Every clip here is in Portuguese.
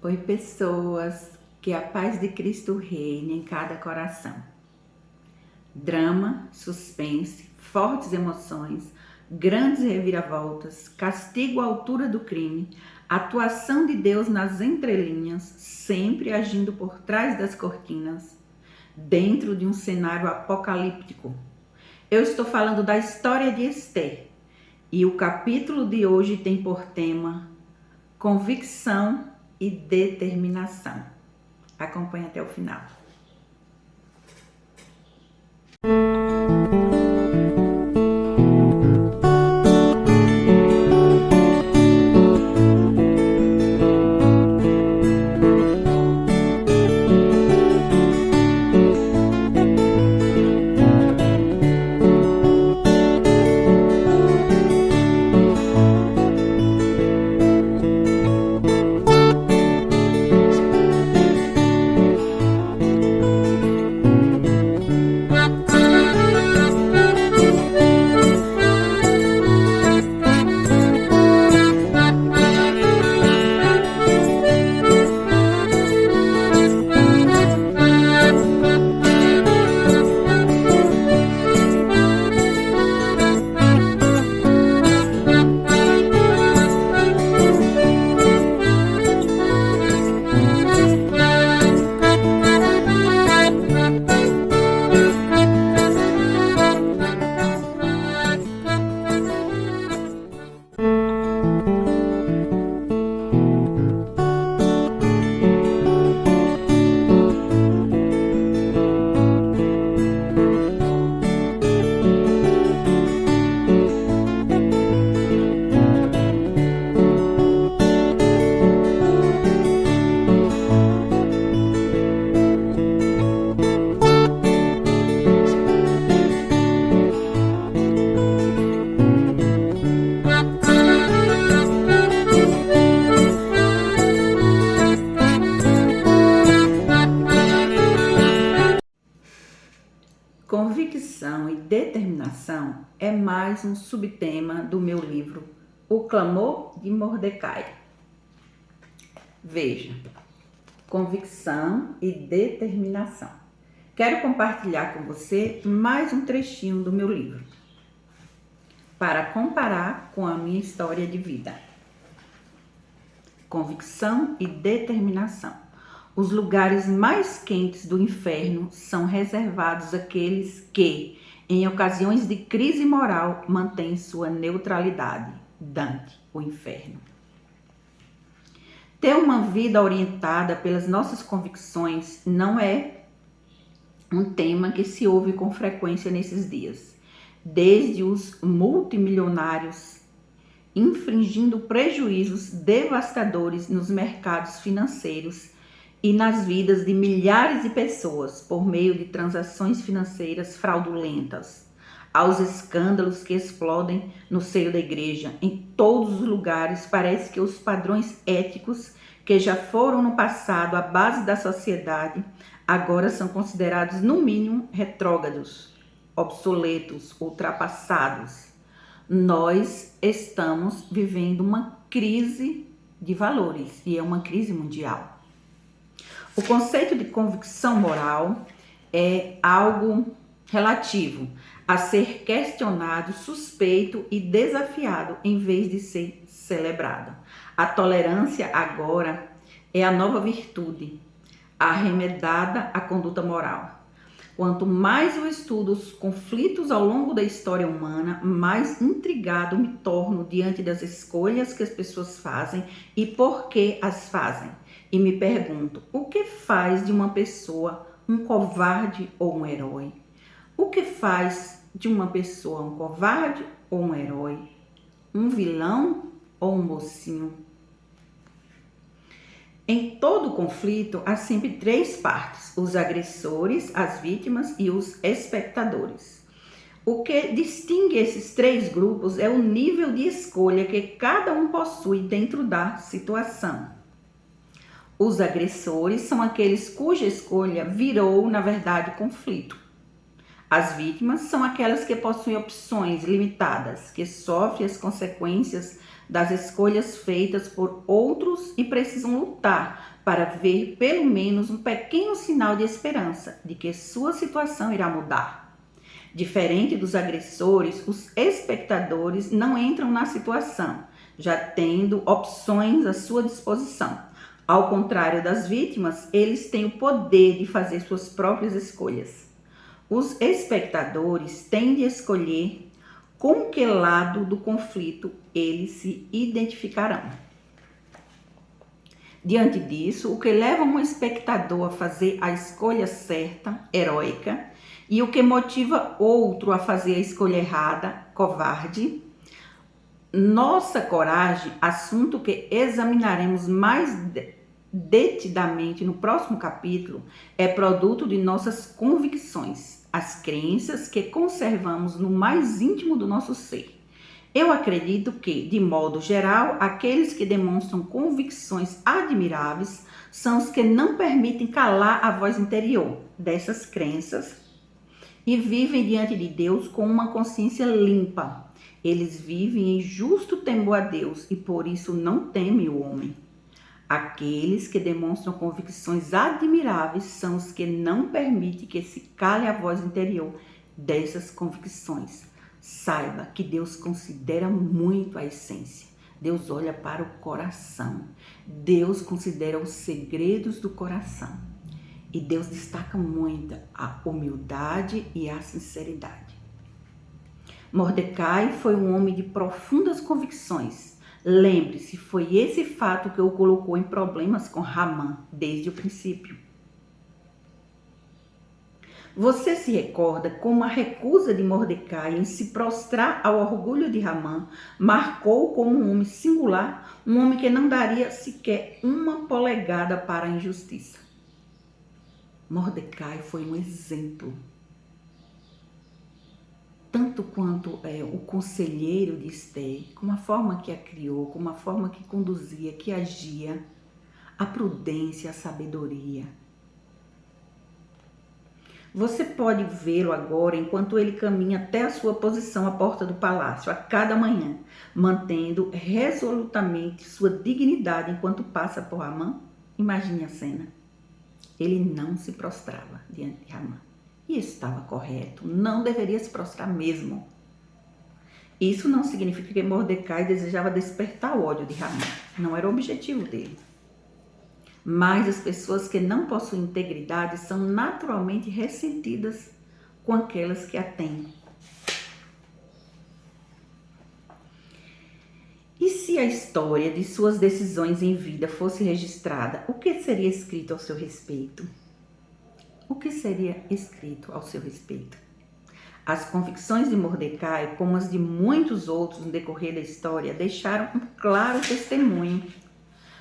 Oi, pessoas, que a paz de Cristo reine em cada coração. Drama, suspense, fortes emoções, grandes reviravoltas, castigo à altura do crime, atuação de Deus nas entrelinhas, sempre agindo por trás das cortinas, dentro de um cenário apocalíptico. Eu estou falando da história de Esther e o capítulo de hoje tem por tema convicção e determinação. Acompanhe até o final. Convicção e determinação é mais um subtema do meu livro O Clamor de Mordecai. Veja, convicção e determinação. Quero compartilhar com você mais um trechinho do meu livro para comparar com a minha história de vida. Convicção e determinação. Os lugares mais quentes do inferno são reservados àqueles que, em ocasiões de crise moral, mantêm sua neutralidade. Dante, o inferno. Ter uma vida orientada pelas nossas convicções não é um tema que se ouve com frequência nesses dias. Desde os multimilionários infringindo prejuízos devastadores nos mercados financeiros e nas vidas de milhares de pessoas por meio de transações financeiras fraudulentas, aos escândalos que explodem no seio da igreja. Em todos os lugares parece que os padrões éticos que já foram no passado a base da sociedade agora são considerados no mínimo retrógrados, obsoletos, ultrapassados. Nós estamos vivendo uma crise de valores e é uma crise mundial. O conceito de convicção moral é algo relativo a ser questionado, suspeito e desafiado em vez de ser celebrado. A tolerância agora é a nova virtude, arremedada à conduta moral. Quanto mais eu estudo os conflitos ao longo da história humana, mais intrigado me torno diante das escolhas que as pessoas fazem e por que as fazem. E me pergunto, o que faz de uma pessoa um covarde ou um herói? O que faz de uma pessoa um covarde ou um herói? Um vilão ou um mocinho? Em todo conflito, há sempre três partes: os agressores, as vítimas e os espectadores. O que distingue esses três grupos é o nível de escolha que cada um possui dentro da situação. Os agressores são aqueles cuja escolha virou, na verdade, conflito. As vítimas são aquelas que possuem opções limitadas, que sofrem as consequências das escolhas feitas por outros e precisam lutar para ver pelo menos um pequeno sinal de esperança de que sua situação irá mudar. Diferente dos agressores, os espectadores não entram na situação, já tendo opções à sua disposição. Ao contrário das vítimas, eles têm o poder de fazer suas próprias escolhas. Os espectadores têm de escolher com que lado do conflito eles se identificarão. Diante disso, o que leva um espectador a fazer a escolha certa, heróica, e o que motiva outro a fazer a escolha errada, covarde. Nossa coragem, assunto que examinaremos mais detidamente no próximo capítulo, é produto de nossas convicções, as crenças que conservamos no mais íntimo do nosso ser. Eu acredito que, de modo geral, aqueles que demonstram convicções admiráveis são os que não permitem calar a voz interior dessas crenças e vivem diante de Deus com uma consciência limpa. Eles vivem em justo temor a Deus e por isso não temem o homem. Aqueles que demonstram convicções admiráveis são os que não permitem que se cale a voz interior dessas convicções. Saiba que Deus considera muito a essência. Deus olha para o coração. Deus considera os segredos do coração. E Deus destaca muito a humildade e a sinceridade. Mordecai foi um homem de profundas convicções. Lembre-se, foi esse fato que o colocou em problemas com Hamã desde o princípio. Você se recorda como a recusa de Mordecai em se prostrar ao orgulho de Hamã marcou como um homem singular, um homem que não daria sequer uma polegada para a injustiça. Mordecai foi um exemplo, tanto quanto o conselheiro de Esther, como a forma que a criou, como a forma que conduzia, que agia, a prudência, a sabedoria. Você pode vê-lo agora enquanto ele caminha até a sua posição à porta do palácio, a cada manhã, mantendo resolutamente sua dignidade enquanto passa por Hamã. Imagine a cena. Ele não se prostrava diante de Hamã. E isso estava correto, não deveria se prostrar mesmo. Isso não significa que Mordecai desejava despertar o ódio de Hamã, não era o objetivo dele. Mas as pessoas que não possuem integridade são naturalmente ressentidas com aquelas que a têm. E se a história de suas decisões em vida fosse registrada, o que seria escrito ao seu respeito? O que seria escrito ao seu respeito? As convicções de Mordecai, como as de muitos outros no decorrer da história, deixaram um claro testemunho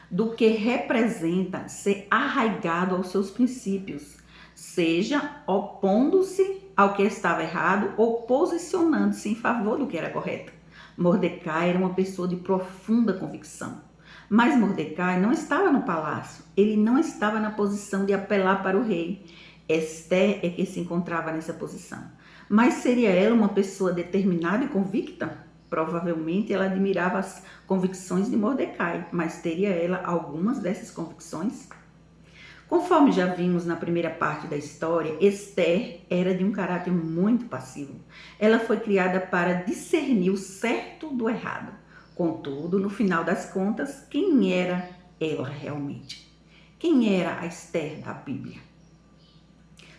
do que representa ser arraigado aos seus princípios, seja opondo-se ao que estava errado ou posicionando-se em favor do que era correto. Mordecai era uma pessoa de profunda convicção. Mas Mordecai não estava no palácio, ele não estava na posição de apelar para o rei. Esther é que se encontrava nessa posição. Mas seria ela uma pessoa determinada e convicta? Provavelmente ela admirava as convicções de Mordecai, mas teria ela algumas dessas convicções? Conforme já vimos na primeira parte da história, Esther era de um caráter muito passivo. Ela foi criada para discernir o certo do errado. Contudo, no final das contas, quem era ela realmente? Quem era a Esther da Bíblia?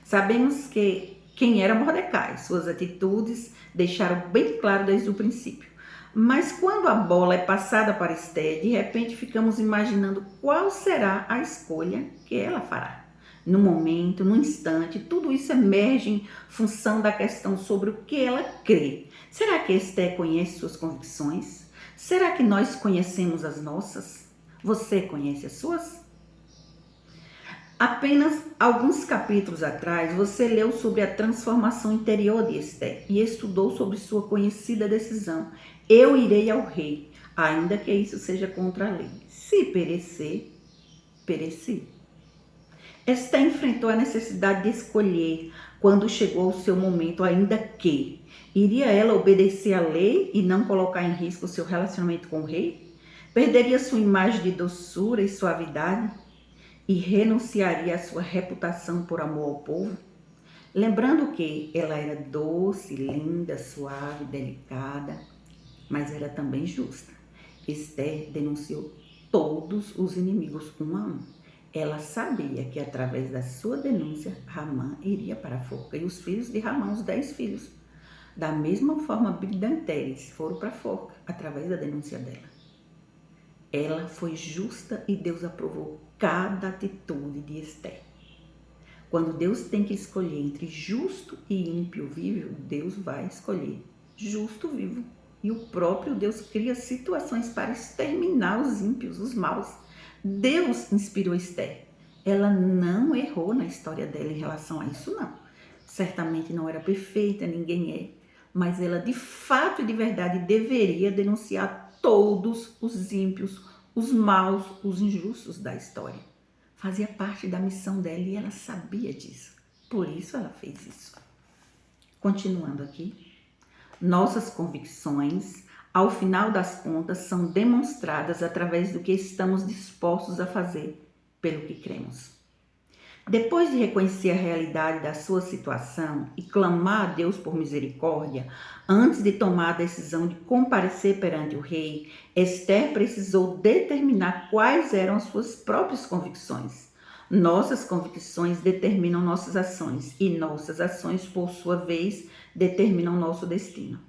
Sabemos que quem era Mordecai, suas atitudes deixaram bem claro desde o princípio. Mas quando a bola é passada para Esther, de repente ficamos imaginando qual será a escolha que ela fará. No momento, no instante, tudo isso emerge em função da questão sobre o que ela crê. Será que Esther conhece suas convicções? Será que nós conhecemos as nossas? Você conhece as suas? Apenas alguns capítulos atrás, você leu sobre a transformação interior de Esther e estudou sobre sua conhecida decisão: eu irei ao rei, ainda que isso seja contra a lei. Se perecer, pereci. Esther enfrentou a necessidade de escolher quando chegou o seu momento, ainda que iria ela obedecer à lei e não colocar em risco o seu relacionamento com o rei? Perderia sua imagem de doçura e suavidade e renunciaria à sua reputação por amor ao povo? Lembrando que ela era doce, linda, suave, delicada, mas era também justa. Esther denunciou todos os inimigos um a um. Ela sabia que através da sua denúncia, Ramã iria para a forca. E os filhos de Ramã, os 10 filhos, da mesma forma brilhantes, foram para a forca, através da denúncia dela. Ela foi justa e Deus aprovou cada atitude de Esther. Quando Deus tem que escolher entre justo e ímpio vivo, Deus vai escolher justo vivo. E o próprio Deus cria situações para exterminar os ímpios, os maus. Deus inspirou Esther. Ela não errou na história dela em relação a isso, não. Certamente não era perfeita, ninguém é. Mas ela de fato e de verdade deveria denunciar todos os ímpios, os maus, os injustos da história. Fazia parte da missão dela e ela sabia disso. Por isso ela fez isso. Continuando aqui. Nossas convicções, ao final das contas, são demonstradas através do que estamos dispostos a fazer pelo que cremos. Depois de reconhecer a realidade da sua situação e clamar a Deus por misericórdia, antes de tomar a decisão de comparecer perante o rei, Esther precisou determinar quais eram as suas próprias convicções. Nossas convicções determinam nossas ações e nossas ações, por sua vez, determinam nosso destino.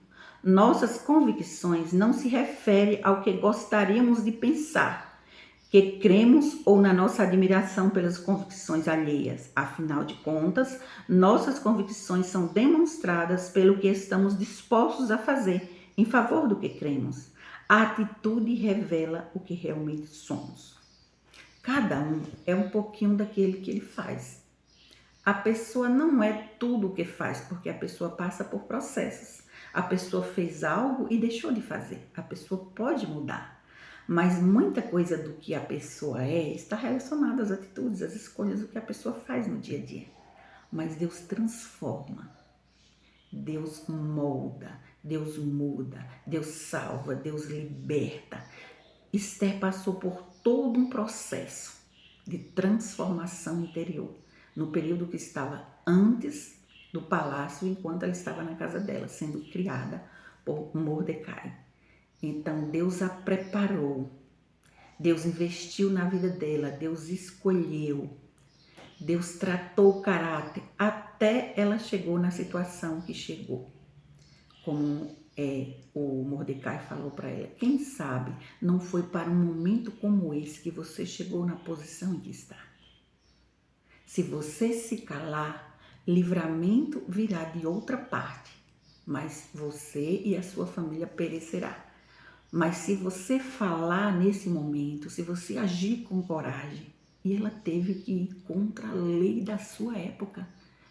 Nossas convicções não se referem ao que gostaríamos de pensar, que cremos ou na nossa admiração pelas convicções alheias. Afinal de contas, nossas convicções são demonstradas pelo que estamos dispostos a fazer em favor do que cremos. A atitude revela o que realmente somos. Cada um é um pouquinho daquele que ele faz. A pessoa não é tudo o que faz, porque a pessoa passa por processos. A pessoa fez algo e deixou de fazer. A pessoa pode mudar. Mas muita coisa do que a pessoa é está relacionada às atitudes, às escolhas, o que a pessoa faz no dia a dia. Mas Deus transforma, Deus molda, Deus muda, Deus salva, Deus liberta. Esther passou por todo um processo de transformação interior, no período que estava antes do palácio, enquanto ela estava na casa dela, sendo criada por Mordecai. Então, Deus a preparou, Deus investiu na vida dela, Deus escolheu, Deus tratou o caráter, até ela chegou na situação que chegou. Como o Mordecai falou para ela, quem sabe não foi para um momento como esse que você chegou na posição em que está. Se você se calar, livramento virá de outra parte, mas você e a sua família perecerá. Mas se você falar nesse momento, se você agir com coragem, e ela teve que ir contra a lei da sua época,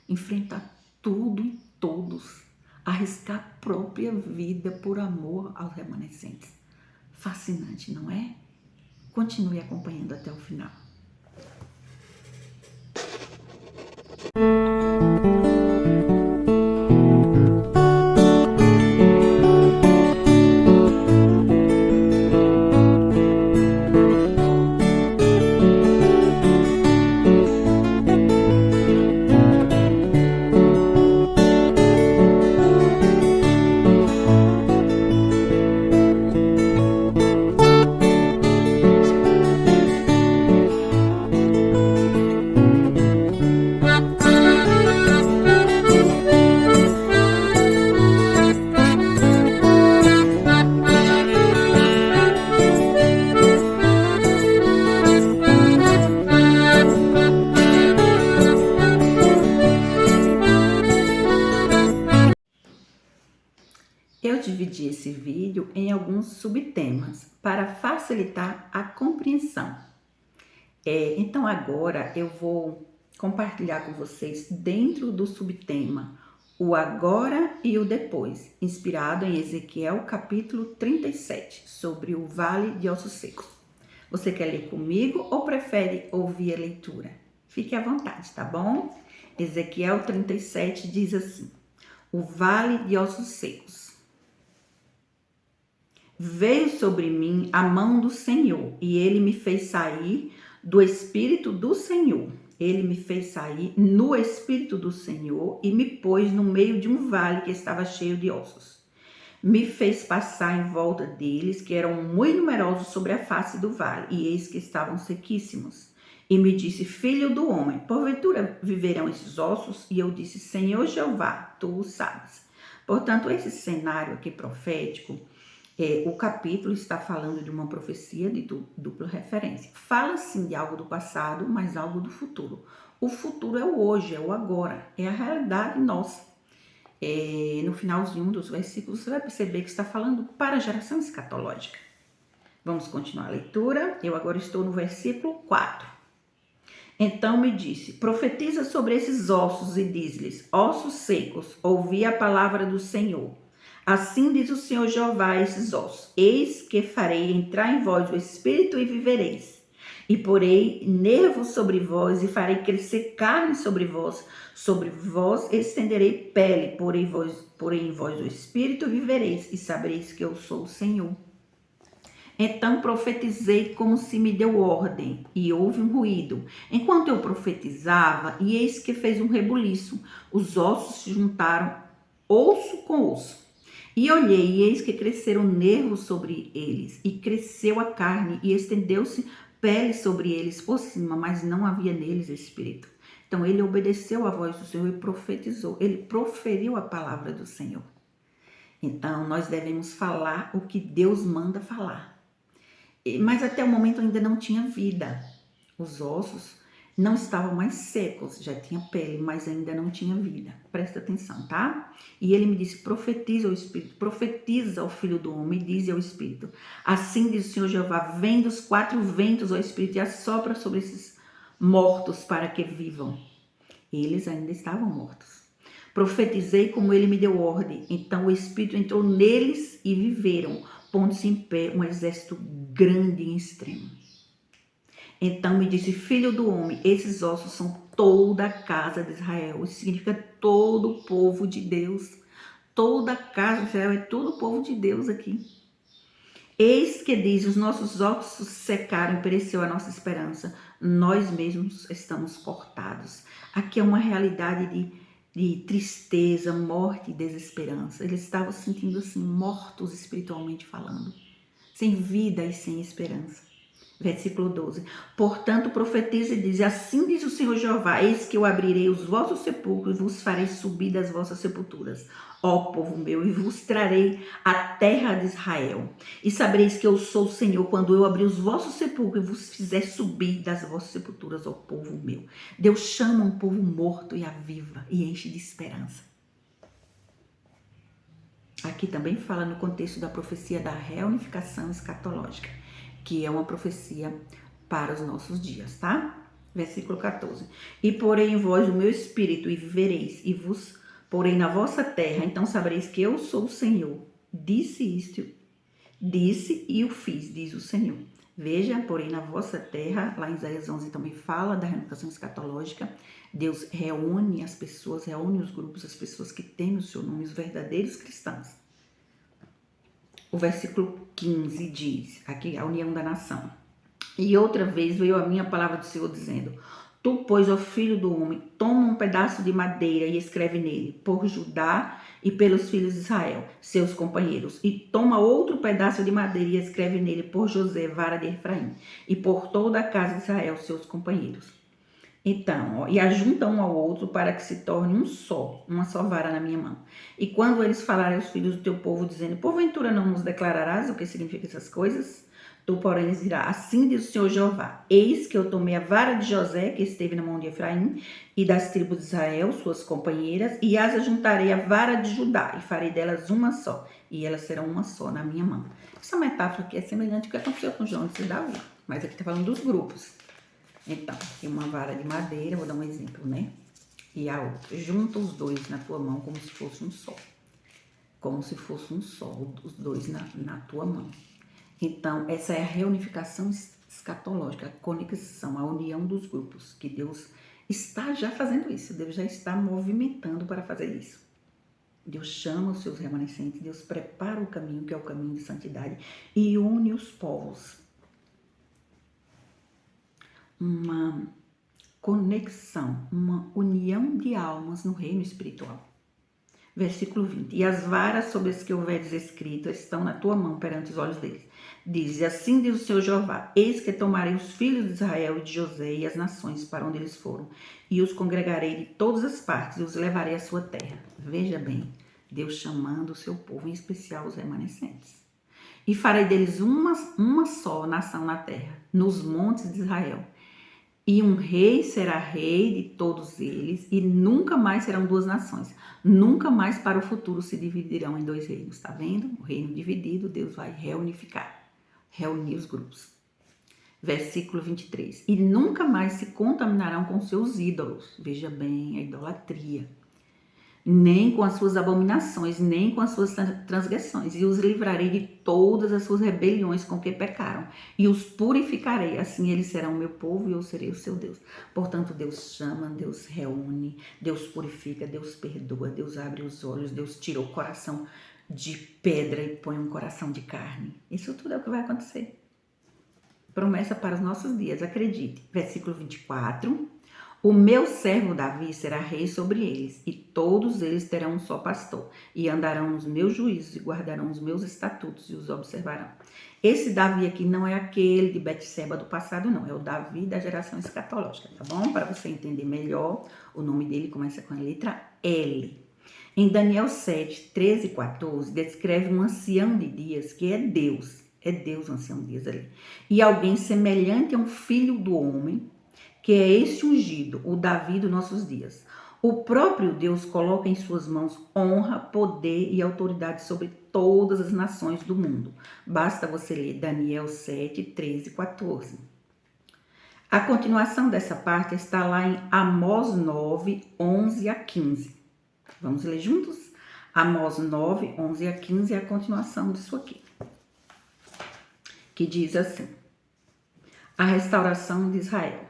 enfrentar tudo e todos, arriscar a própria vida por amor aos remanescentes. Fascinante, não é? Continue acompanhando até o final. Eu dividi esse vídeo em alguns subtemas para facilitar a compreensão. Então agora eu vou compartilhar com vocês dentro do subtema o agora e o depois, inspirado em Ezequiel capítulo 37, sobre o Vale de Ossos Secos. Você quer ler comigo ou prefere ouvir a leitura? Fique à vontade, tá bom? Ezequiel 37 diz assim: o vale de ossos secos. Veio sobre mim a mão do Senhor, e ele me fez sair do Espírito do Senhor. Ele me fez sair no Espírito do Senhor e me pôs no meio de um vale que estava cheio de ossos. Me fez passar em volta deles, que eram muito numerosos sobre a face do vale, e eis que estavam sequíssimos. E me disse: filho do homem, porventura viverão esses ossos? E eu disse: Senhor Jeová, tu o sabes. Portanto, esse cenário aqui profético, o capítulo está falando de uma profecia de dupla referência. Fala sim de algo do passado, mas algo do futuro. O futuro é o hoje, é o agora, é a realidade nossa. No finalzinho dos versículos, você vai perceber que está falando para a geração escatológica. Vamos continuar a leitura. Eu agora estou no versículo 4. Então me disse: profetiza sobre esses ossos e diz-lhes: ossos secos, ouvi a palavra do Senhor. Assim diz o Senhor Jeová a esses ossos: eis que farei entrar em vós o espírito e vivereis. E porei nervos sobre vós e farei crescer carne sobre vós estenderei pele, porei em vós o espírito e vivereis, e sabereis que eu sou o Senhor. Então profetizei como se me deu ordem, e houve um ruído. Enquanto eu profetizava, e eis que fez um rebuliço, os ossos se juntaram, osso com osso. E olhei, e eis que cresceram nervos sobre eles, e cresceu a carne, e estendeu-se pele sobre eles por cima, mas não havia neles espírito. Então ele obedeceu à voz do Senhor e profetizou, ele proferiu a palavra do Senhor. Então nós devemos falar o que Deus manda falar. Mas até o momento ainda não tinha vida. Os ossos não estavam mais secos, já tinha pele, mas ainda não tinha vida. Presta atenção, tá? E ele me disse: profetiza ao Espírito, profetiza ao Filho do Homem, diz ao Espírito: assim diz o Senhor Jeová: vem dos 4 ventos ao Espírito e assopra sobre esses mortos para que vivam. Eles ainda estavam mortos. Profetizei como ele me deu ordem. Então o Espírito entrou neles e viveram, pondo-se em pé um exército grande e extremo. Então me disse: filho do homem, esses ossos são toda a casa de Israel. Isso significa todo o povo de Deus. Toda a casa de Israel é todo o povo de Deus aqui. Eis que diz: os nossos ossos secaram e pereceu a nossa esperança. Nós mesmos estamos cortados. Aqui é uma realidade de tristeza, morte e desesperança. Eles estavam se sentindo assim, mortos espiritualmente falando, sem vida e sem esperança. Versículo 12. Portanto, profetiza e diz: assim diz o Senhor Jeová: eis que eu abrirei os vossos sepulcros e vos farei subir das vossas sepulturas, ó povo meu, e vos trarei a terra de Israel. E sabereis que eu sou o Senhor, quando eu abrir os vossos sepulcros e vos fizer subir das vossas sepulturas, ó povo meu. Deus chama um povo morto e aviva e enche de esperança. Aqui também fala no contexto da profecia da reunificação escatológica, que é uma profecia para os nossos dias, tá? Versículo 14. E porei em vós o meu espírito e vivereis, e vos porei na vossa terra, então sabereis que eu sou o Senhor. Disse e o fiz, diz o Senhor. Veja, porém na vossa terra, lá em Isaías 11 também fala da reunificação escatológica. Deus reúne as pessoas, reúne os grupos, as pessoas que temem o seu nome, os verdadeiros cristãos. O versículo 15 diz, aqui a união da nação. E outra vez veio a minha palavra do Senhor dizendo: tu, pois, ó filho do homem, toma um pedaço de madeira e escreve nele, por Judá e pelos filhos de Israel, seus companheiros. E toma outro pedaço de madeira e escreve nele, por José, vara de Efraim, e por toda a casa de Israel, seus companheiros. Então, e ajunta um ao outro para que se torne uma só vara na minha mão. E quando eles falarem aos filhos do teu povo, dizendo: porventura não nos declararás o que significam essas coisas? Tu, porém, lhes dirás: assim diz o Senhor Jeová: eis que eu tomei a vara de José, que esteve na mão de Efraim, e das tribos de Israel, suas companheiras, e as ajuntarei à vara de Judá, e farei delas uma só, e elas serão uma só na minha mão. Essa metáfora aqui é semelhante ao que aconteceu com Jonas e Davi, mas aqui está falando dos grupos. Então, tem uma vara de madeira, vou dar um exemplo, né? E a outra. Junta os dois na tua mão como se fosse um só. Como se fosse um só, os dois na tua mão. Então, essa é a reunificação escatológica, a conexão, a união dos grupos que Deus está já fazendo isso. Deus já está movimentando para fazer isso. Deus chama os seus remanescentes, Deus prepara o caminho, que é o caminho de santidade, e une os povos. Uma conexão, uma união de almas no reino espiritual. Versículo 20. E as varas sobre as que houveres escrito estão na tua mão perante os olhos deles. Diz, assim diz o Senhor Jeová, eis que tomarei os filhos de Israel e de José e as nações para onde eles foram, e os congregarei de todas as partes e os levarei à sua terra. Veja bem, Deus chamando o seu povo, em especial os remanescentes. E farei deles uma só nação na terra, nos montes de Israel. E um rei será rei de todos eles, e nunca mais serão duas nações. Nunca mais para o futuro se dividirão em dois reinos. Está vendo? O reino dividido, Deus vai reunificar, reunir os grupos. Versículo 23. E nunca mais se contaminarão com seus ídolos. Veja bem, a idolatria. Nem com as suas abominações, nem com as suas transgressões, e os livrarei de todas as suas rebeliões com que pecaram, e os purificarei, assim eles serão meu povo e eu serei o seu Deus. Portanto, Deus chama, Deus reúne, Deus purifica, Deus perdoa, Deus abre os olhos, Deus tira o coração de pedra e põe um coração de carne. Isso tudo é o que vai acontecer. Promessa para os nossos dias, acredite. Versículo 24. O meu servo Davi será rei sobre eles, e todos eles terão um só pastor, e andarão nos meus juízos, e guardarão os meus estatutos, e os observarão. Esse Davi aqui não é aquele de Betseba do passado, não. É o Davi da geração escatológica, tá bom? Para você entender melhor, o nome dele começa com a letra L. Em Daniel 7, 13 e 14, descreve um ancião de dias que é Deus. É Deus o ancião de dias ali. E alguém semelhante a um filho do homem, que é este ungido, o Davi dos nossos dias. O próprio Deus coloca em suas mãos honra, poder e autoridade sobre todas as nações do mundo. Basta você ler Daniel 7, 13 e 14. A continuação dessa parte está lá em Amós 9, 11 a 15. Vamos ler juntos? Amós 9, 11 a 15 é a continuação disso aqui. Que diz assim: a restauração de Israel.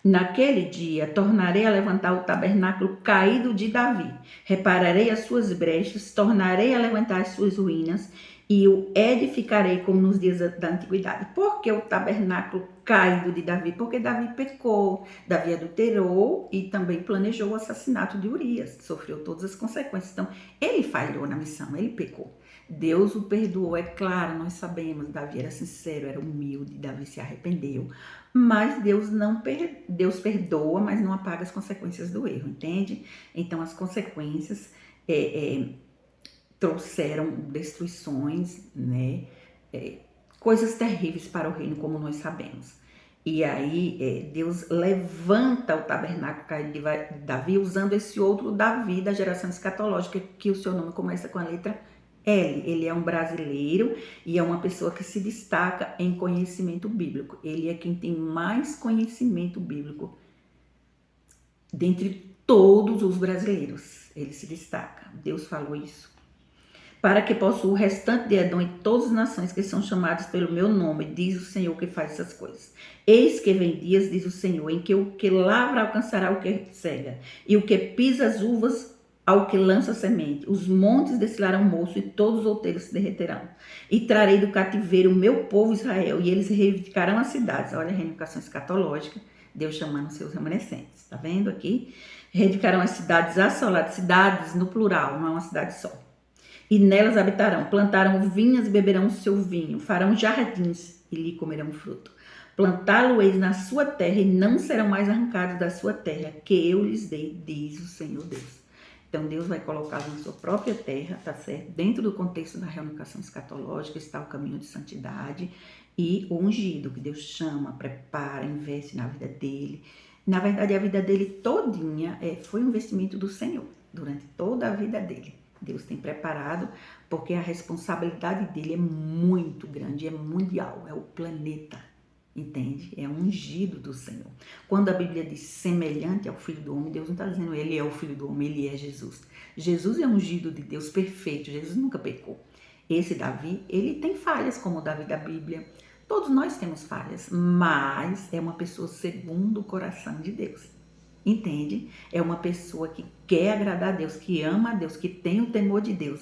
Naquele dia, tornarei a levantar o tabernáculo caído de Davi, repararei as suas brechas, tornarei a levantar as suas ruínas e o edificarei como nos dias da antiguidade. Por que o tabernáculo caído de Davi? Porque Davi pecou, Davi adulterou e também planejou o assassinato de Urias, sofreu todas as consequências. Então, ele falhou na missão, ele pecou. Deus o perdoou, é claro, nós sabemos, Davi era sincero, era humilde, Davi se arrependeu, mas Deus perdoa, mas não apaga as consequências do erro, entende? Então as consequências trouxeram destruições, né? Coisas terríveis para o reino, como nós sabemos. E aí Deus levanta o tabernáculo caído de Davi, usando esse outro Davi da geração escatológica, que o seu nome começa com a letra L. Ele é um brasileiro e é uma pessoa que se destaca em conhecimento bíblico. Ele é quem tem mais conhecimento bíblico dentre todos os brasileiros. Ele se destaca. Deus falou isso. Para que possua o restante de Edom e todas as nações que são chamadas pelo meu nome, diz o Senhor que faz essas coisas. Eis que vem dias, diz o Senhor, em que o que lavra alcançará o que cega, e o que pisa as uvas ao que lança semente. Os montes desfilarão moço e todos os outeiros se derreterão. E trarei do cativeiro o meu povo Israel, e eles reivindicarão as cidades. Olha a reivindicação escatológica, Deus chamando seus remanescentes. Está vendo aqui? Reivindicarão as cidades assoladas, cidades no plural, não é uma cidade só. E nelas habitarão, plantarão vinhas e beberão o seu vinho, farão jardins e lhe comerão fruto. Plantá-lo-eis na sua terra e não serão mais arrancados da sua terra, que eu lhes dei, diz o Senhor Deus. Então, Deus vai colocá-los na sua própria terra, tá certo? Dentro do contexto da reunificação escatológica está o caminho de santidade e o ungido, que Deus chama, prepara, investe na vida dele. Na verdade, a vida dele todinha foi um investimento do Senhor, durante toda a vida dele. Deus tem preparado, porque a responsabilidade dele é muito grande, é mundial, é o planeta. Entende? É um ungido do Senhor. Quando a Bíblia diz semelhante ao Filho do Homem, Deus não está dizendo ele é o Filho do Homem, ele é Jesus. Jesus é ungido de Deus perfeito, Jesus nunca pecou. Esse Davi, ele tem falhas como o Davi da Bíblia, Todos nós temos falhas, mas é uma pessoa segundo o coração de Deus. Entende? É uma pessoa que quer agradar a Deus, que ama a Deus, que tem o temor de Deus.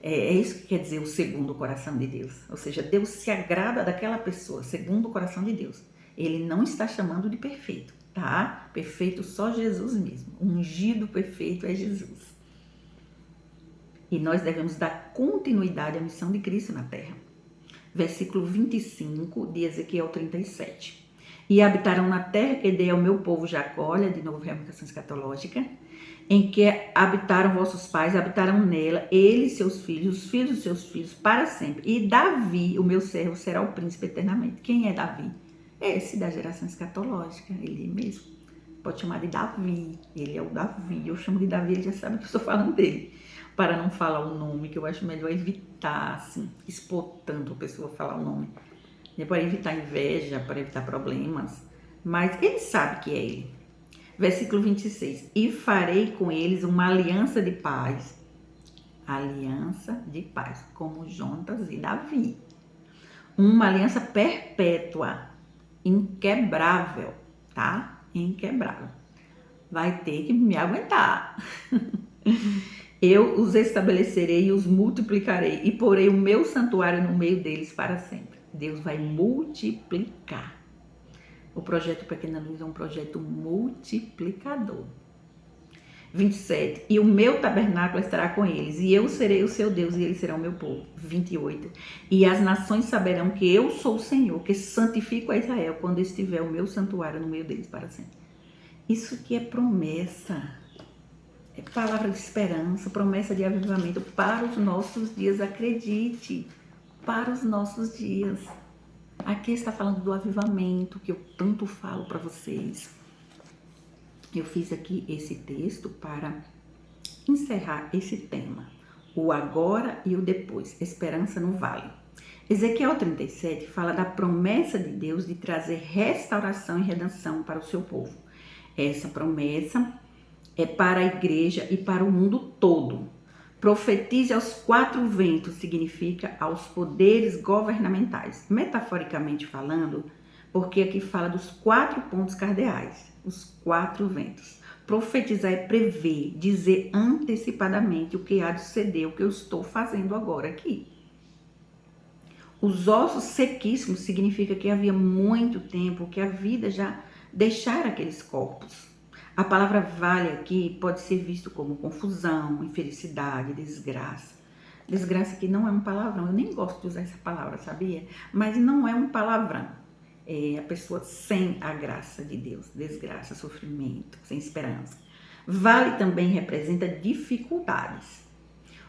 É isso que quer dizer o segundo o coração de Deus. Ou seja, Deus se agrada daquela pessoa, segundo o coração de Deus. Ele não está chamando de perfeito, tá? Perfeito só Jesus mesmo. O ungido perfeito é Jesus. E nós devemos dar continuidade à missão de Cristo na terra. Versículo 25 de Ezequiel 37. E habitarão na terra que dei ao meu povo Jacó, olha de novo a revocação escatológica, em que habitaram vossos pais, habitarão nela, ele e seus filhos, os filhos dos seus filhos, para sempre. E Davi, o meu servo, será o príncipe eternamente. Quem é Davi? Esse da geração escatológica, ele mesmo. Pode chamar de Davi, ele é o Davi. Eu chamo de Davi, ele já sabe que eu estou falando dele. Para não falar o nome, que eu acho melhor evitar, assim, expor tanto a pessoa falar o nome. Para evitar inveja, para evitar problemas. Mas ele sabe que é ele. Versículo 26. E farei com eles uma aliança de paz. Aliança de paz, como Jonatas e Davi. Uma aliança perpétua, inquebrável, tá? Inquebrável. Vai ter que me aguentar. Eu os estabelecerei e os multiplicarei e porei o meu santuário no meio deles para sempre. Deus vai multiplicar. O projeto Pequena Luz é um projeto multiplicador. 27. E o meu tabernáculo estará com eles, e eu serei o seu Deus, e eles serão o meu povo. 28. E as nações saberão que eu sou o Senhor, que santifico a Israel, quando estiver o meu santuário no meio deles para sempre. Isso que é promessa. É palavra de esperança, promessa de avivamento para os nossos dias. Acredite, para os nossos dias. Aqui está falando do avivamento que eu tanto falo para vocês. Eu fiz aqui esse texto para encerrar esse tema. O agora e o depois. Esperança no vale. Ezequiel 37 fala da promessa de Deus de trazer restauração e redenção para o seu povo. Essa promessa é para a igreja e para o mundo todo. Profetize aos quatro ventos significa aos poderes governamentais. Metaforicamente falando, porque aqui fala dos 4 pontos cardeais, os 4 ventos. Profetizar é prever, dizer antecipadamente o que há de suceder, o que eu estou fazendo agora aqui. Os ossos sequíssimos significa que havia muito tempo que a vida já deixara aqueles corpos. A palavra vale aqui pode ser visto como confusão, infelicidade, desgraça. Desgraça aqui não é um palavrão, eu nem gosto de usar essa palavra, sabia? Mas não é um palavrão. É a pessoa sem a graça de Deus, desgraça, sofrimento, sem esperança. Vale também representa dificuldades.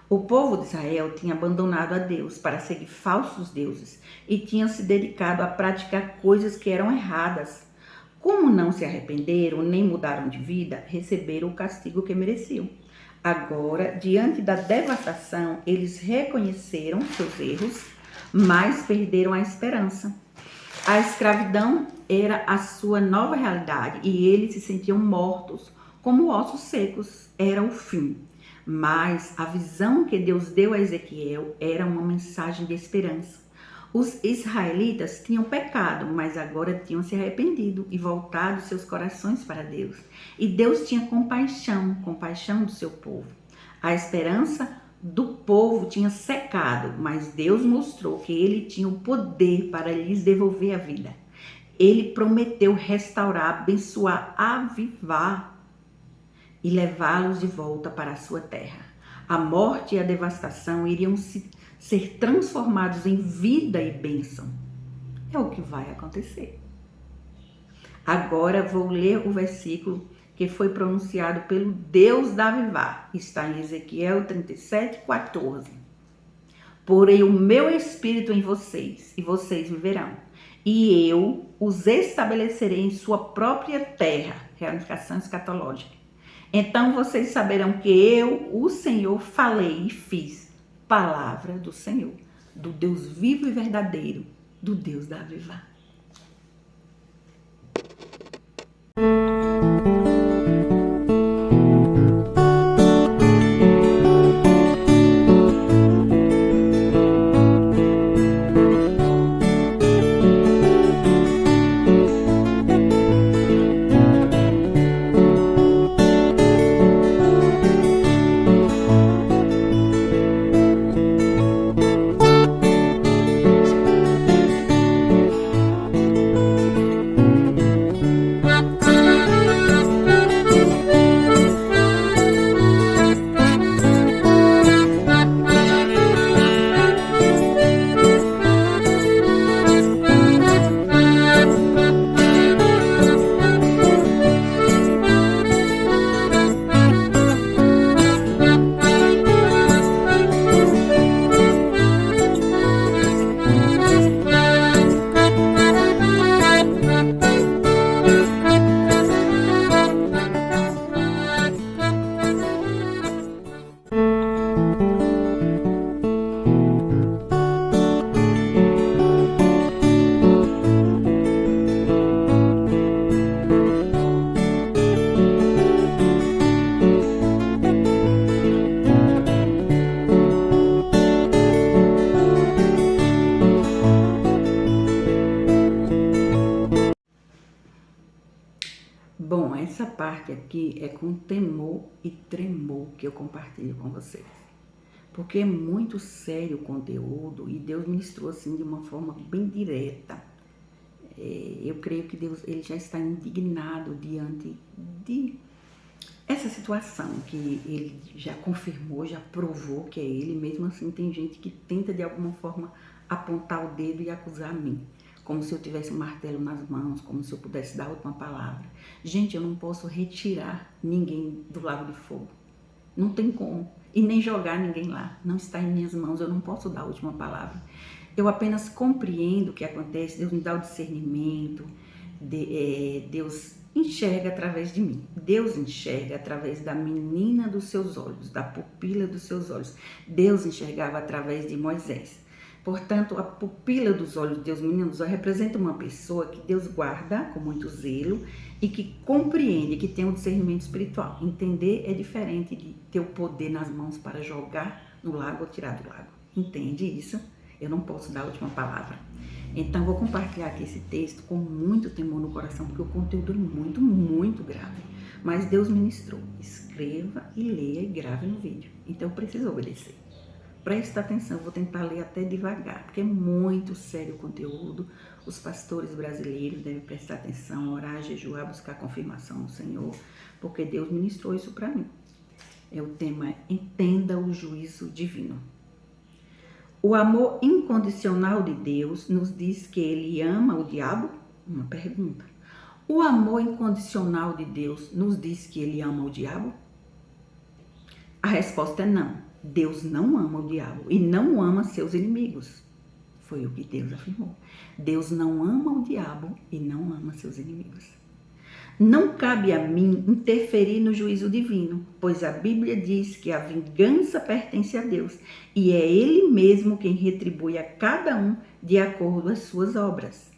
O povo de Israel tinha abandonado a Deus para seguir falsos deuses e tinha se dedicado a praticar coisas que eram erradas. Como não se arrependeram nem mudaram de vida, receberam o castigo que mereciam. Agora, diante da devastação, eles reconheceram seus erros, mas perderam a esperança. A escravidão era a sua nova realidade e eles se sentiam mortos, como ossos secos. Era o fim. Mas a visão que Deus deu a Ezequiel era uma mensagem de esperança. Os israelitas tinham pecado, mas agora tinham se arrependido e voltado seus corações para Deus. E Deus tinha compaixão do seu povo. A esperança do povo tinha secado, mas Deus mostrou que ele tinha o poder para lhes devolver a vida. Ele prometeu restaurar, abençoar, avivar e levá-los de volta para a sua terra. A morte e a devastação iriam ser transformados em vida e bênção. É o que vai acontecer. Agora vou ler o versículo que foi pronunciado pelo Deus da avivar. Está em Ezequiel 37:14. Porei o meu espírito em vocês, e vocês viverão. E eu os estabelecerei em sua própria terra. Reunificação escatológica. Então vocês saberão que eu, o Senhor, falei e fiz. Palavra do Senhor, do Deus vivo e verdadeiro, do Deus da avivar. Bom, essa parte aqui é com temor e tremor que eu compartilho com vocês. Porque é muito sério o conteúdo e Deus ministrou assim de uma forma bem direta. Eu creio que Deus ele já está indignado diante de essa situação que ele já confirmou, já provou que é ele. Mesmo assim tem gente que tenta de alguma forma apontar o dedo e acusar a mim. Como se eu tivesse um martelo nas mãos, como se eu pudesse dar a última palavra. Gente, eu não posso retirar ninguém do lago de fogo. Não tem como. E nem jogar ninguém lá. Não está em minhas mãos, eu não posso dar a última palavra. Eu apenas compreendo o que acontece, Deus me dá o discernimento, Deus enxerga através de mim. Deus enxerga através da menina dos seus olhos, da pupila dos seus olhos. Deus enxergava através de Moisés. Portanto, a pupila dos olhos de Deus, menina dos olhos, representa uma pessoa que Deus guarda com muito zelo e que compreende, que tem um discernimento espiritual. Entender é diferente de ter o poder nas mãos para jogar no lago ou tirar do lago. Entende isso? Eu não posso dar a última palavra. Então, vou compartilhar aqui esse texto com muito temor no coração, porque o conteúdo é muito, muito grave. Mas Deus ministrou. Escreva e leia e grave no vídeo. Então, eu preciso obedecer. Presta atenção, vou tentar ler até devagar, porque é muito sério o conteúdo. Os pastores brasileiros devem prestar atenção, orar, jejuar, buscar confirmação do Senhor, porque Deus ministrou isso para mim. O tema é Entenda o Juízo Divino. O amor incondicional de Deus nos diz que ele ama o diabo? Uma pergunta. O amor incondicional de Deus nos diz que ele ama o diabo? A resposta é não. Deus não ama o diabo e não ama seus inimigos. Foi o que Deus afirmou. Deus não ama o diabo e não ama seus inimigos. Não cabe a mim interferir no juízo divino, pois a Bíblia diz que a vingança pertence a Deus e é Ele mesmo quem retribui a cada um de acordo às suas obras.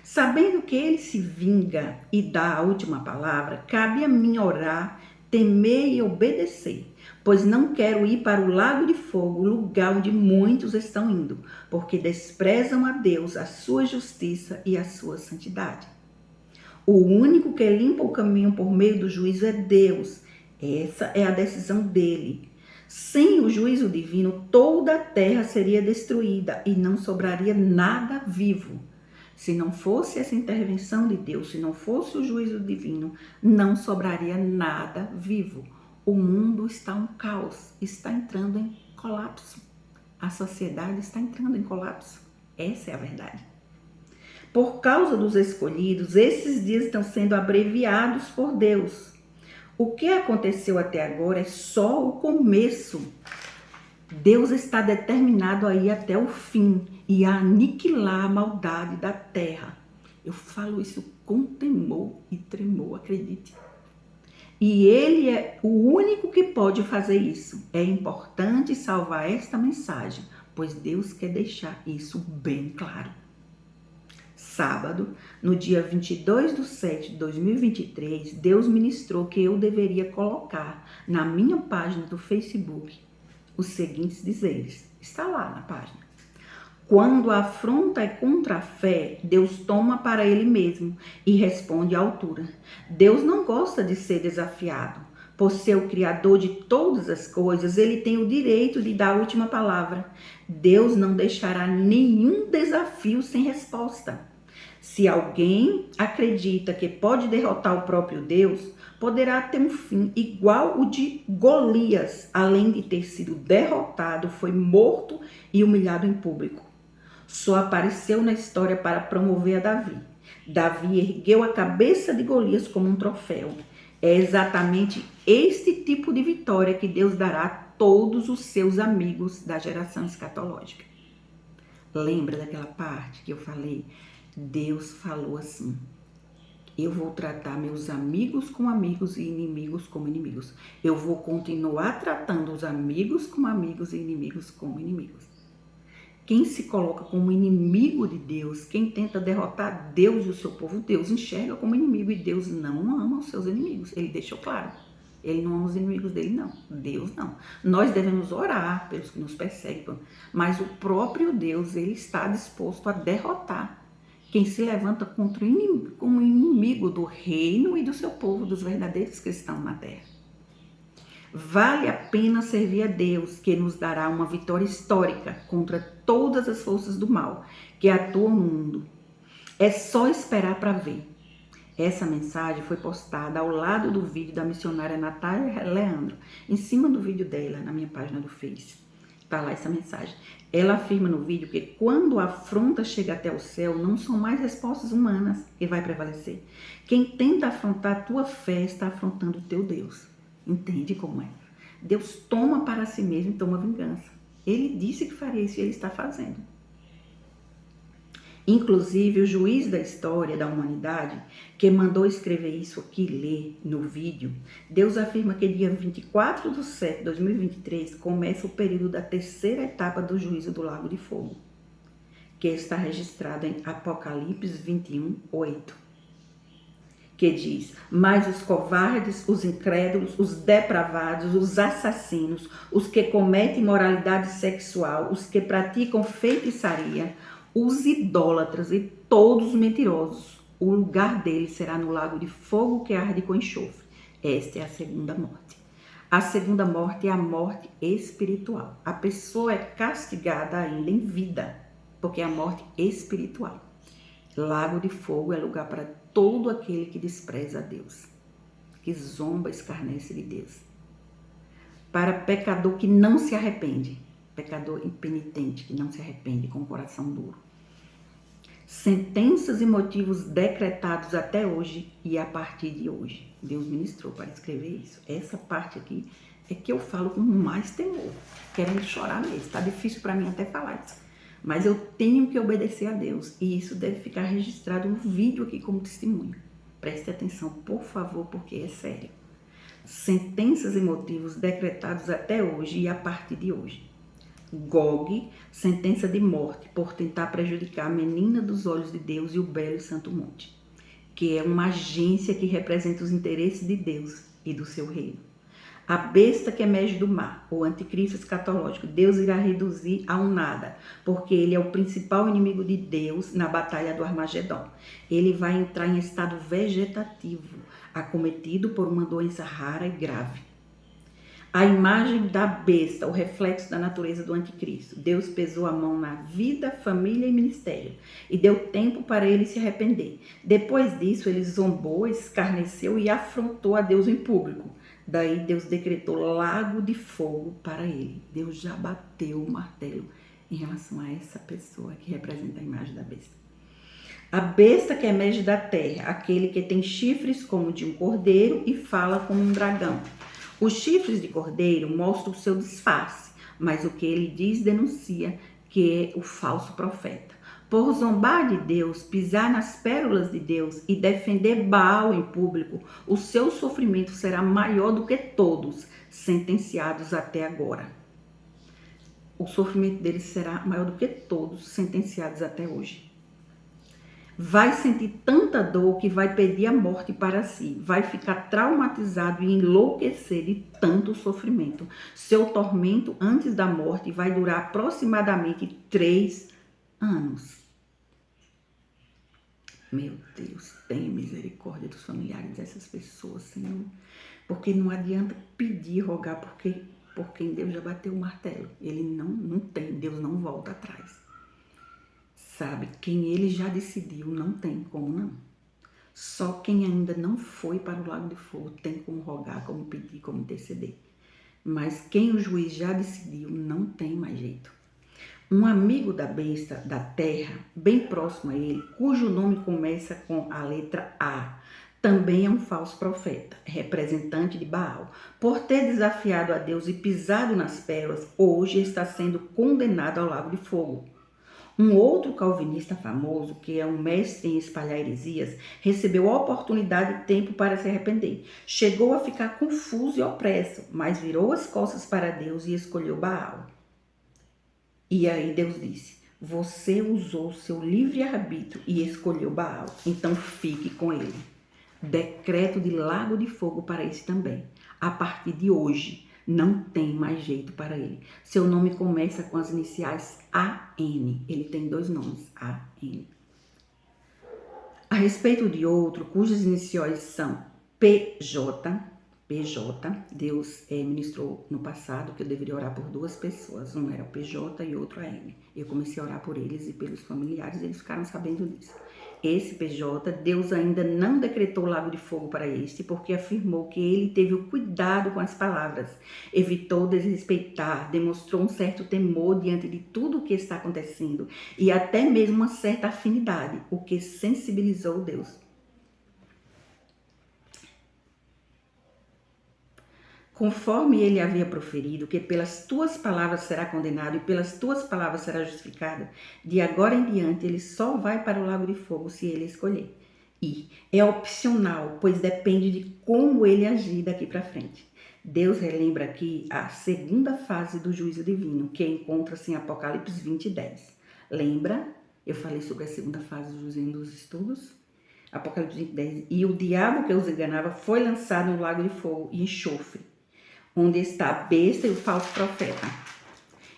Sabendo que Ele se vinga e dá a última palavra, cabe a mim orar, temer e obedecer, pois não quero ir para o lago de fogo, lugar onde muitos estão indo, porque desprezam a Deus, a sua justiça e a sua santidade. O único que limpa o caminho por meio do juízo é Deus. Essa é a decisão dele. Sem o juízo divino, toda a terra seria destruída e não sobraria nada vivo. Se não fosse essa intervenção de Deus, se não fosse o juízo divino, não sobraria nada vivo. O mundo está um caos, está entrando em colapso. A sociedade está entrando em colapso. Essa é a verdade. Por causa dos escolhidos, esses dias estão sendo abreviados por Deus. O que aconteceu até agora é só o começo. Deus está determinado a ir até o fim e a aniquilar a maldade da terra. Eu falo isso com temor e tremor, acredite. E Ele é o único que pode fazer isso. É importante salvar esta mensagem, pois Deus quer deixar isso bem claro. Sábado, no dia 22/7/2023, Deus ministrou que eu deveria colocar na minha página do Facebook os seguintes dizeres. Está lá na página. Quando a afronta é contra a fé, Deus toma para ele mesmo e responde à altura. Deus não gosta de ser desafiado. Por ser o Criador de todas as coisas, ele tem o direito de dar a última palavra. Deus não deixará nenhum desafio sem resposta. Se alguém acredita que pode derrotar o próprio Deus, poderá ter um fim igual o de Golias. Além de ter sido derrotado, foi morto e humilhado em público. Só apareceu na história para promover a Davi. Davi ergueu a cabeça de Golias como um troféu. É exatamente este tipo de vitória que Deus dará a todos os seus amigos da geração escatológica. Lembra daquela parte que eu falei? Deus falou assim: eu vou tratar meus amigos como amigos e inimigos como inimigos. Eu vou continuar tratando os amigos como amigos e inimigos como inimigos. Quem se coloca como inimigo de Deus, quem tenta derrotar Deus e o seu povo, Deus enxerga como inimigo e Deus não ama os seus inimigos. Ele deixou claro. Ele não ama os inimigos dele, não. Deus não. Nós devemos orar pelos que nos perseguem, mas o próprio Deus, ele está disposto a derrotar quem se levanta contra o inimigo, como inimigo do reino e do seu povo, dos verdadeiros cristãos na terra. Vale a pena servir a Deus, que nos dará uma vitória histórica contra todas as forças do mal que atuam no mundo. É só esperar para ver. Essa mensagem foi postada ao lado do vídeo da missionária Natália Leandro, em cima do vídeo dela, na minha página do Face. Está lá essa mensagem. Ela afirma no vídeo que quando a afronta chega até o céu, não são mais respostas humanas que vai prevalecer. Quem tenta afrontar a tua fé está afrontando o teu Deus. Entende como é? Deus toma para si mesmo e toma vingança. Ele disse que faria isso e ele está fazendo. Inclusive, o juiz da história da humanidade, que mandou escrever isso aqui, ler no vídeo, Deus afirma que dia 24/7/2023 começa o período da terceira etapa do juízo do Lago de Fogo, que está registrado em Apocalipse 21:8, que diz: mas os covardes, os incrédulos, os depravados, os assassinos, os que cometem imoralidade sexual, os que praticam feitiçaria, os idólatras e todos os mentirosos, o lugar deles será no lago de fogo que arde com enxofre. Esta é a segunda morte. A segunda morte é a morte espiritual. A pessoa é castigada ainda em vida, porque é a morte espiritual. Lago de fogo é lugar para todo aquele que despreza a Deus, que zomba, escarnece de Deus. Para pecador que não se arrepende, pecador impenitente que não se arrepende, com o coração duro. Sentenças e motivos decretados até hoje e a partir de hoje. Deus ministrou para escrever isso. Essa parte aqui é que eu falo com mais temor, querendo chorar mesmo. Está difícil para mim até falar isso. Mas eu tenho que obedecer a Deus e isso deve ficar registrado no vídeo aqui como testemunho. Preste atenção, por favor, porque é sério. Sentenças e motivos decretados até hoje e a partir de hoje. Gog, sentença de morte por tentar prejudicar a menina dos olhos de Deus e o belo e santo monte, que é uma agência que representa os interesses de Deus e do seu reino. A besta que emerge do mar, o anticristo escatológico, Deus irá reduzir a um nada, porque ele é o principal inimigo de Deus na batalha do Armagedon. Ele vai entrar em estado vegetativo, acometido por uma doença rara e grave. A imagem da besta, o reflexo da natureza do anticristo. Deus pesou a mão na vida, família e ministério e deu tempo para ele se arrepender. Depois disso, ele zombou, escarneceu e afrontou a Deus em público. Daí Deus decretou lago de fogo para ele. Deus já bateu o martelo em relação a essa pessoa que representa a imagem da besta. A besta que emerge da terra, aquele que tem chifres como de um cordeiro e fala como um dragão. Os chifres de cordeiro mostram o seu disfarce, mas o que ele diz denuncia que é o falso profeta. Por zombar de Deus, pisar nas pérolas de Deus e defender Baal em público, o seu sofrimento será maior do que todos sentenciados até agora. O sofrimento dele será maior do que todos sentenciados até hoje. Vai sentir tanta dor que vai pedir a morte para si. Vai ficar traumatizado e enlouquecer de tanto sofrimento. Seu tormento antes da morte vai durar aproximadamente 3 anos. Meu Deus, tenha misericórdia dos familiares dessas pessoas, Senhor. Porque não adianta pedir, rogar, porque por quem Deus já bateu o martelo. Ele não tem, Deus não volta atrás. Sabe, quem ele já decidiu não tem como não. Só quem ainda não foi para o lago de fogo tem como rogar, como pedir, como interceder. Mas quem o juiz já decidiu não tem mais jeito. Um amigo da besta da terra, bem próximo a ele, cujo nome começa com a letra A, também é um falso profeta, representante de Baal. Por ter desafiado a Deus e pisado nas pérolas, hoje está sendo condenado ao lago de fogo. Um outro calvinista famoso, que é um mestre em espalhar heresias, recebeu a oportunidade e tempo para se arrepender. Chegou a ficar confuso e opresso, mas virou as costas para Deus e escolheu Baal. E aí Deus disse: você usou seu livre-arbítrio e escolheu Baal, então fique com ele. Decreto de lago de fogo para esse também. A partir de hoje, não tem mais jeito para ele. Seu nome começa com as iniciais AN. Ele tem 2 nomes, AN. A respeito de outro, cujas iniciais são PJ, Deus ministrou no passado que eu deveria orar por duas pessoas, um era o PJ e outro a M. Eu comecei a orar por eles e pelos familiares, eles ficaram sabendo disso. Esse PJ, Deus ainda não decretou lago de fogo para este, porque afirmou que ele teve o cuidado com as palavras, evitou desrespeitar, demonstrou um certo temor diante de tudo o que está acontecendo e até mesmo uma certa afinidade, o que sensibilizou Deus. Conforme ele havia proferido, que pelas tuas palavras será condenado e pelas tuas palavras será justificado, de agora em diante ele só vai para o lago de fogo se ele escolher. E é opcional, pois depende de como ele agir daqui para frente. Deus relembra aqui a segunda fase do juízo divino, que encontra-se em Apocalipse 20:10. Lembra? Eu falei sobre a segunda fase do juízo dos estudos? Apocalipse 20:10. E o diabo que os enganava foi lançado no lago de fogo e enxofre, onde está a besta e o falso profeta.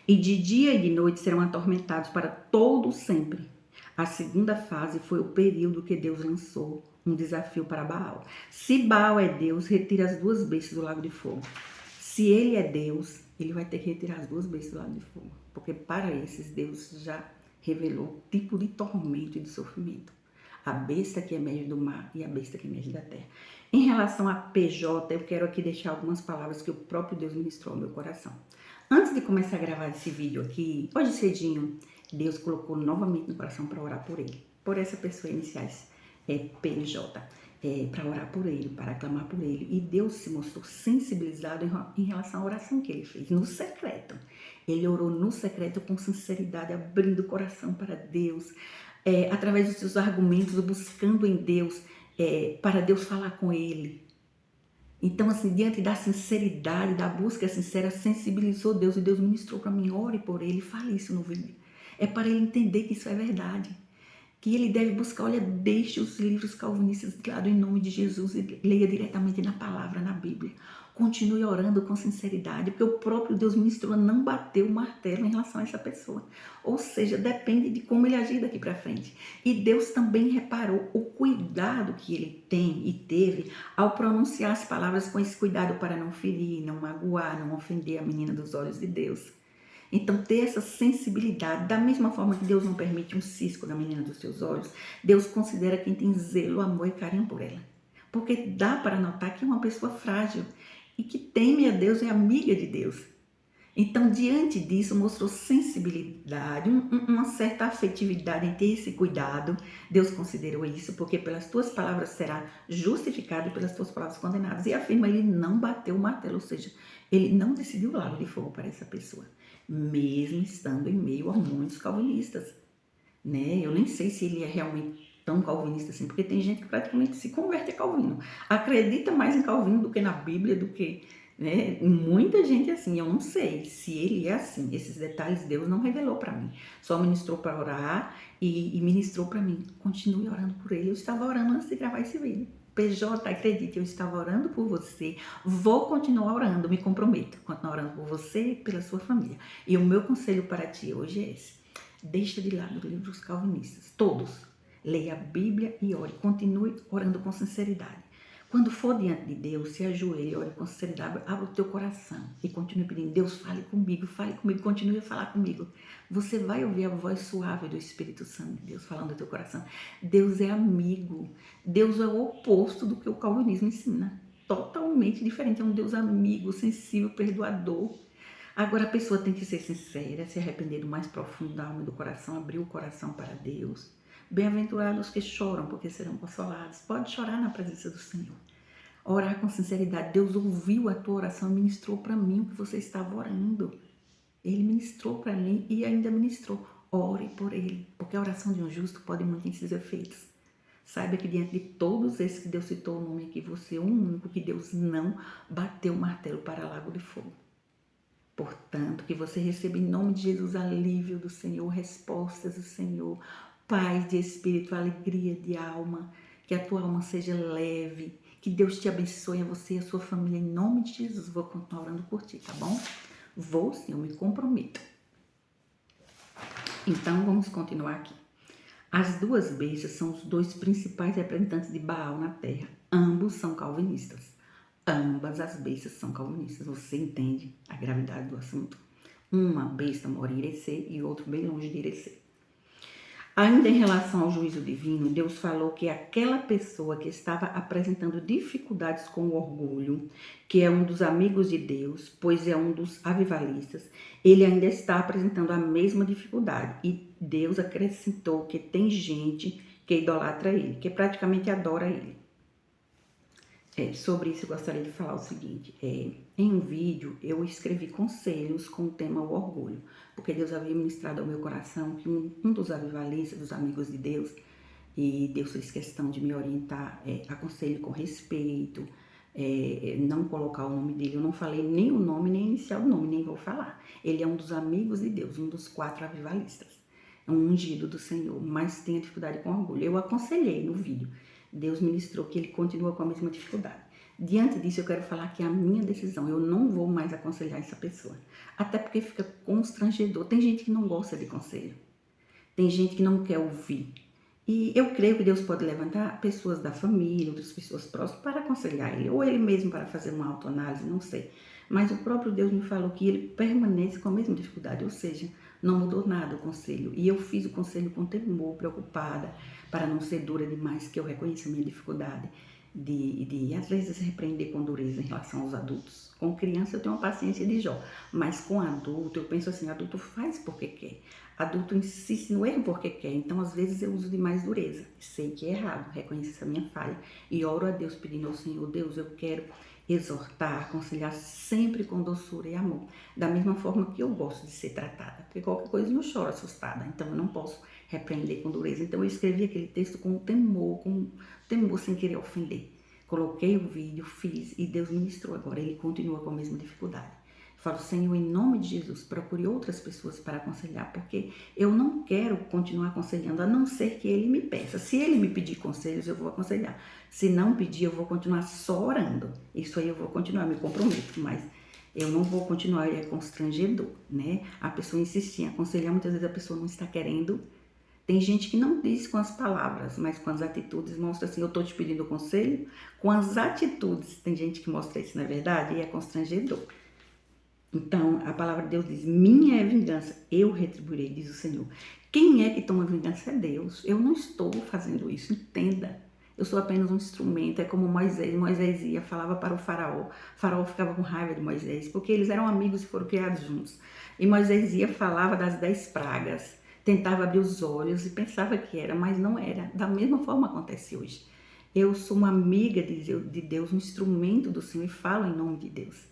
E de dia e de noite serão atormentados para todo sempre. A segunda fase foi o período que Deus lançou um desafio para Baal. Se Baal é Deus, retira as duas bestas do lago de fogo. Se ele é Deus, ele vai ter que retirar as duas bestas do lago de fogo. Porque para esses, Deus já revelou o tipo de tormento e de sofrimento. A besta que emerge do mar e a besta que emerge da terra. Em relação a PJ, eu quero aqui deixar algumas palavras que o próprio Deus ministrou ao meu coração. Antes de começar a gravar esse vídeo aqui, hoje cedinho, Deus colocou novamente no coração para orar por ele. Por essa pessoa iniciais, PJ, para orar por ele, para clamar por ele. E Deus se mostrou sensibilizado em relação à oração que ele fez, no secreto. Ele orou no secreto com sinceridade, abrindo o coração para Deus, através dos seus argumentos, buscando em Deus, para Deus falar com ele. Então, assim, diante da sinceridade, da busca sincera, sensibilizou Deus e Deus ministrou para mim, ore por ele, fale isso no vídeo. É para ele entender que isso é verdade, que ele deve buscar, olha, deixe os livros calvinistas de lado em nome de Jesus e leia diretamente na palavra, na Bíblia. Continue orando com sinceridade, porque o próprio Deus ministrou a não bater o martelo em relação a essa pessoa. Ou seja, depende de como ele agir daqui para frente. E Deus também reparou o cuidado que ele tem e teve ao pronunciar as palavras com esse cuidado para não ferir, não magoar, não ofender a menina dos olhos de Deus. Então, ter essa sensibilidade, da mesma forma que Deus não permite um cisco na menina dos seus olhos, Deus considera quem tem zelo, amor e carinho por ela. Porque dá para notar que é uma pessoa frágil e que teme a Deus, é amiga de Deus. Então, diante disso, mostrou sensibilidade, uma certa afetividade em ter esse cuidado. Deus considerou isso, porque pelas tuas palavras será justificado e pelas tuas palavras condenadas. E afirma, ele não bateu o martelo, ou seja, ele não decidiu o lago de fogo para essa pessoa, mesmo estando em meio a muitos calvinistas, né? Eu nem sei se ele é realmente tão calvinista assim, porque tem gente que praticamente se converte a Calvino, acredita mais em Calvino do que na Bíblia, do que, né? Muita gente é assim. Eu não sei se ele é assim. Esses detalhes Deus não revelou para mim, só ministrou para orar e ministrou para mim, continue orando por ele. Eu estava orando antes de gravar esse vídeo. PJ, acredite, eu estava orando por você, vou continuar orando, me comprometo, continuar orando por você e pela sua família. E o meu conselho para ti hoje é esse: deixa de lado os livros calvinistas, todos. Leia a Bíblia e ore, continue orando com sinceridade. Quando for diante de Deus, se ajoelhe, ore com sinceridade, abra o teu coração e continue pedindo, Deus, fale comigo, continue a falar comigo. Você vai ouvir a voz suave do Espírito Santo de Deus falando no teu coração. Deus é amigo, Deus é o oposto do que o calvinismo ensina. Totalmente diferente, é um Deus amigo, sensível, perdoador. Agora a pessoa tem que ser sincera, se arrepender do mais profundo da alma e do coração, abrir o coração para Deus. Bem-aventurados que choram, porque serão consolados. Pode chorar na presença do Senhor. Orar com sinceridade. Deus ouviu a tua oração e ministrou para mim o que você estava orando. Ele ministrou para mim e ainda ministrou. Ore por ele, porque a oração de um justo pode muito em seus efeitos. Saiba que diante de todos esses que Deus citou o nome aqui, você é o único que Deus não bateu o martelo para lago de fogo. Portanto, que você receba em nome de Jesus alívio do Senhor, respostas do Senhor, paz de espírito, alegria de alma, que a tua alma seja leve, que Deus te abençoe, a você e a sua família, em nome de Jesus. Vou continuar orando por ti, tá bom? Vou sim, eu me comprometo. Então, vamos continuar aqui. As duas bestas são os dois principais representantes de Baal na terra. Ambos são calvinistas. Ambas as bestas são calvinistas. Você entende a gravidade do assunto? Uma besta mora em Irecê e outro bem longe de Irecê. Ainda em relação ao juízo divino, Deus falou que aquela pessoa que estava apresentando dificuldades com o orgulho, que é um dos amigos de Deus, pois é um dos avivalistas, ele ainda está apresentando a mesma dificuldade. E Deus acrescentou que tem gente que idolatra ele, que praticamente adora ele. Sobre isso eu gostaria de falar o seguinte, em um vídeo eu escrevi conselhos com o tema o orgulho, porque Deus havia ministrado ao meu coração que um dos avivalistas, dos amigos de Deus, e Deus fez questão de me orientar, aconselho com respeito, não colocar o nome dele, eu não falei nem o nome, nem iniciar o nome, nem vou falar. Ele é um dos amigos de Deus, um dos 4 avivalistas, um ungido do Senhor, mas tem dificuldade com orgulho. Eu aconselhei no vídeo. Deus ministrou que ele continua com a mesma dificuldade. Diante disso, eu quero falar que é a minha decisão. Eu não vou mais aconselhar essa pessoa. Até porque fica constrangedor. Tem gente que não gosta de conselho. Tem gente que não quer ouvir. E eu creio que Deus pode levantar pessoas da família, outras pessoas próximas para aconselhar ele. Ou ele mesmo para fazer uma autoanálise, não sei. Mas o próprio Deus me falou que ele permanece com a mesma dificuldade. Ou seja, não mudou nada o conselho. E eu fiz o conselho com temor, preocupada, para não ser dura demais, que eu reconheço a minha dificuldade de às vezes repreender com dureza em relação aos adultos. Com criança eu tenho uma paciência de Jó, mas com adulto eu penso assim, adulto faz porque quer. Adulto insiste no erro porque quer, então às vezes eu uso de mais dureza. Sei que é errado, reconheço essa minha falha e oro a Deus pedindo ao Senhor, Deus, eu quero exortar, aconselhar sempre com doçura e amor, da mesma forma que eu gosto de ser tratada, porque qualquer coisa eu choro assustada, então eu não posso repreender com dureza. Então eu escrevi aquele texto com temor sem querer ofender. Coloquei o vídeo, fiz e Deus ministrou agora, ele continua com a mesma dificuldade. Falo, Senhor, em nome de Jesus, procure outras pessoas para aconselhar, porque eu não quero continuar aconselhando, a não ser que ele me peça. Se ele me pedir conselhos, eu vou aconselhar. Se não pedir, eu vou continuar só orando. Isso aí eu vou continuar, me comprometo, mas eu não vou continuar, é constrangedor, né? A pessoa insistir em aconselhar, muitas vezes a pessoa não está querendo. Tem gente que não diz com as palavras, mas com as atitudes mostra assim, eu estou te pedindo conselho, com as atitudes. Tem gente que mostra isso, não é verdade? E é constrangedor. Então, a palavra de Deus diz, minha é vingança, eu retribuirei, diz o Senhor. Quem é que toma vingança? É Deus. Eu não estou fazendo isso, entenda. Eu sou apenas um instrumento, é como Moisés ia, falava para o faraó ficava com raiva de Moisés, porque eles eram amigos e foram criados juntos. E Moisés ia, falava das 10 pragas, tentava abrir os olhos e pensava que era, mas não era. Da mesma forma acontece hoje. Eu sou uma amiga de Deus, um instrumento do Senhor e falo em nome de Deus.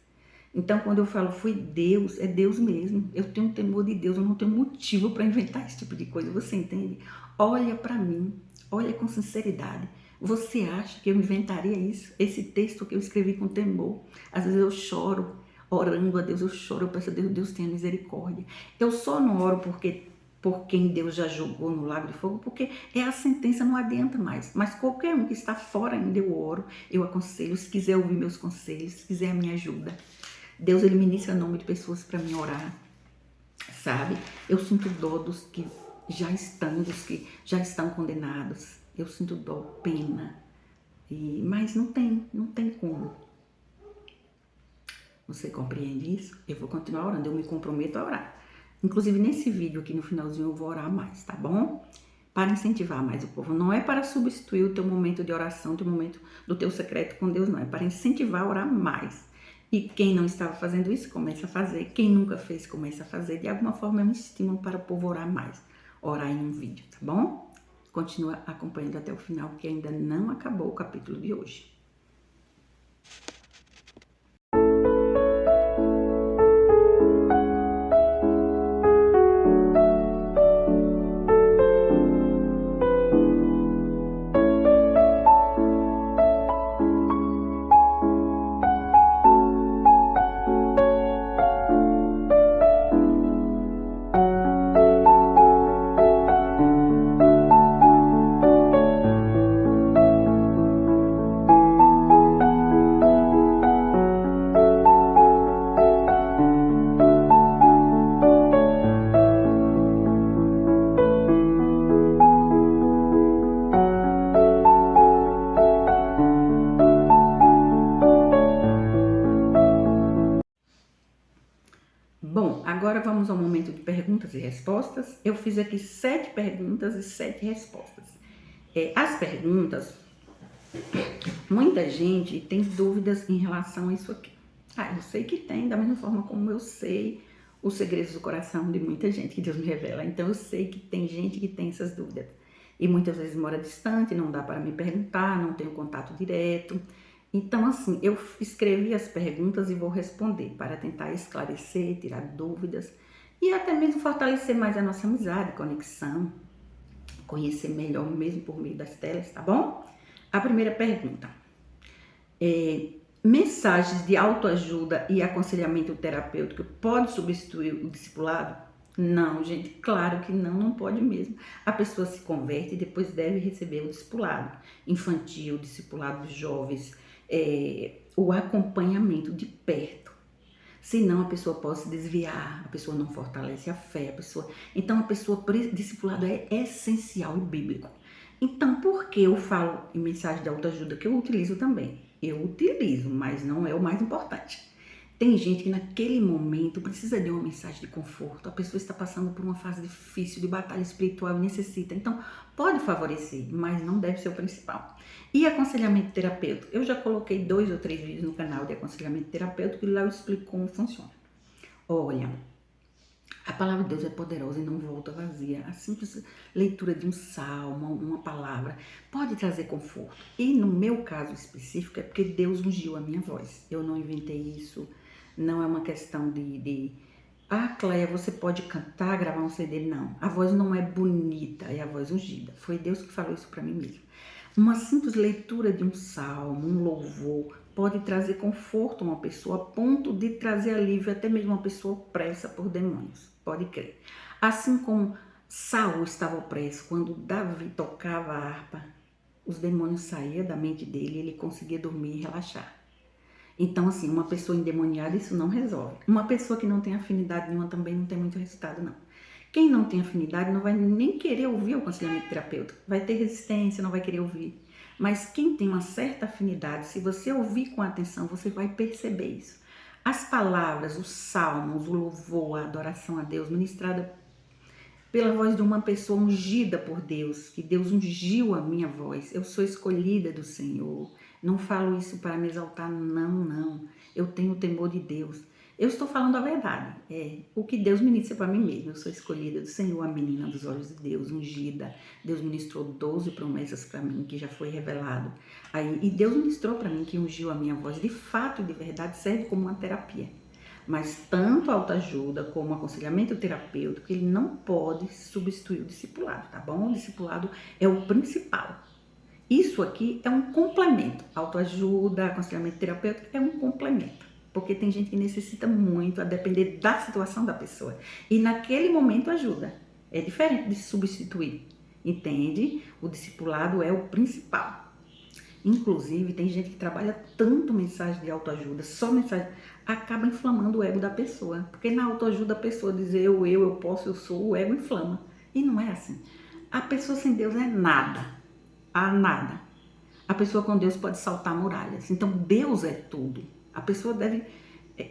Então, quando eu falo foi Deus, é Deus mesmo. Eu tenho temor de Deus, eu não tenho motivo para inventar esse tipo de coisa, você entende? Olha para mim, olha com sinceridade. Você acha que eu inventaria isso? Esse texto que eu escrevi com temor. Às vezes eu choro, orando a Deus, eu choro, eu peço a Deus, Deus tenha misericórdia. Eu só não oro por quem Deus já jogou no lago de fogo, porque é a sentença, não adianta mais. Mas qualquer um que está fora ainda eu oro, eu aconselho, se quiser ouvir meus conselhos, se quiser a minha ajuda. Deus, ele ministra o nome de pessoas para me orar, sabe? Eu sinto dó dos que já estão condenados. Eu sinto dó, pena. Mas não tem como. Você compreende isso? Eu vou continuar orando, eu me comprometo a orar. Inclusive, nesse vídeo aqui no finalzinho eu vou orar mais, tá bom? Para incentivar mais o povo. Não é para substituir o teu momento de oração, o teu momento do teu secreto com Deus, não. É para incentivar a orar mais. E quem não estava fazendo isso, começa a fazer. Quem nunca fez, começa a fazer. De alguma forma, é um estímulo para o povo orar mais. Orar em um vídeo, tá bom? Continua acompanhando até o final, que ainda não acabou o capítulo de hoje. vamos ao momento de perguntas e respostas. Eu fiz aqui 7 perguntas e 7 respostas. As perguntas, muita gente tem dúvidas em relação a isso aqui. Eu sei que tem, da mesma forma como eu sei os segredos do coração de muita gente que Deus me revela. Então eu sei que tem gente que tem essas dúvidas. E muitas vezes mora distante, não dá para me perguntar, não tenho contato direto. Então, assim, eu escrevi as perguntas e vou responder para tentar esclarecer, tirar dúvidas e até mesmo fortalecer mais a nossa amizade, conexão, conhecer melhor mesmo por meio das telas, tá bom? A primeira pergunta mensagens de autoajuda e aconselhamento terapêutico pode substituir o discipulado? Não, gente, claro que não pode mesmo. A pessoa se converte e depois deve receber o discipulado infantil, o discipulado dos jovens, o acompanhamento de perto. Senão a pessoa pode se desviar, a pessoa não fortalece a fé, Então discipulado é essencial e bíblico. Então, por que eu falo em mensagem de autoajuda que eu utilizo também? Eu utilizo, mas não é o mais importante. Tem gente que naquele momento precisa de uma mensagem de conforto. A pessoa está passando por uma fase difícil, de batalha espiritual e necessita. Então, pode favorecer, mas não deve ser o principal. E aconselhamento terapêutico? Eu já coloquei 2 ou 3 vídeos no canal de aconselhamento terapêutico e lá eu explico como funciona. Olha, a palavra de Deus é poderosa e não volta vazia. A simples leitura de um salmo, uma palavra, pode trazer conforto. E no meu caso específico é porque Deus ungiu a minha voz. Eu não inventei isso. Não é uma questão Cléia, você pode cantar, gravar um CD. Não, a voz não é bonita, é a voz ungida. Foi Deus que falou isso para mim mesmo. Uma simples leitura de um salmo, um louvor, pode trazer conforto a uma pessoa a ponto de trazer alívio até mesmo uma pessoa opressa por demônios. Pode crer. Assim como Saul estava opresso, quando Davi tocava a harpa, os demônios saíam da mente dele e ele conseguia dormir e relaxar. Então, assim, uma pessoa endemoniada, isso não resolve. Uma pessoa que não tem afinidade nenhuma também não tem muito resultado, não. Quem não tem afinidade não vai nem querer ouvir o aconselhamento terapêutico. Vai ter resistência, não vai querer ouvir. Mas quem tem uma certa afinidade, se você ouvir com atenção, você vai perceber isso. As palavras, os salmos, o louvor, a adoração a Deus, ministrada pela voz de uma pessoa ungida por Deus, que Deus ungiu a minha voz. Eu sou escolhida do Senhor. Não falo isso para me exaltar, não. Eu tenho o temor de Deus. Eu estou falando a verdade, o que Deus ministra para mim mesmo. Eu sou escolhida do Senhor, a menina dos olhos de Deus, ungida. Deus ministrou 12 promessas para mim, que já foi revelado. E Deus ministrou para mim que ungiu a minha voz. De fato e de verdade, serve como uma terapia. Mas tanto a autoajuda como o aconselhamento terapêutico, ele não pode substituir o discipulado, tá bom? O discipulado é o principal. Isso aqui é um complemento. Autoajuda, aconselhamento terapêutico é um complemento. Porque tem gente que necessita muito, a depender da situação da pessoa. E naquele momento ajuda. É diferente de substituir. Entende? O discipulado é o principal. Inclusive, tem gente que trabalha tanto mensagem de autoajuda, só mensagem, acaba inflamando o ego da pessoa. Porque na autoajuda a pessoa diz eu posso, eu sou, o ego inflama. E não é assim. A pessoa sem Deus é nada. Nada. A pessoa com Deus pode saltar muralhas. Então, Deus é tudo. A pessoa deve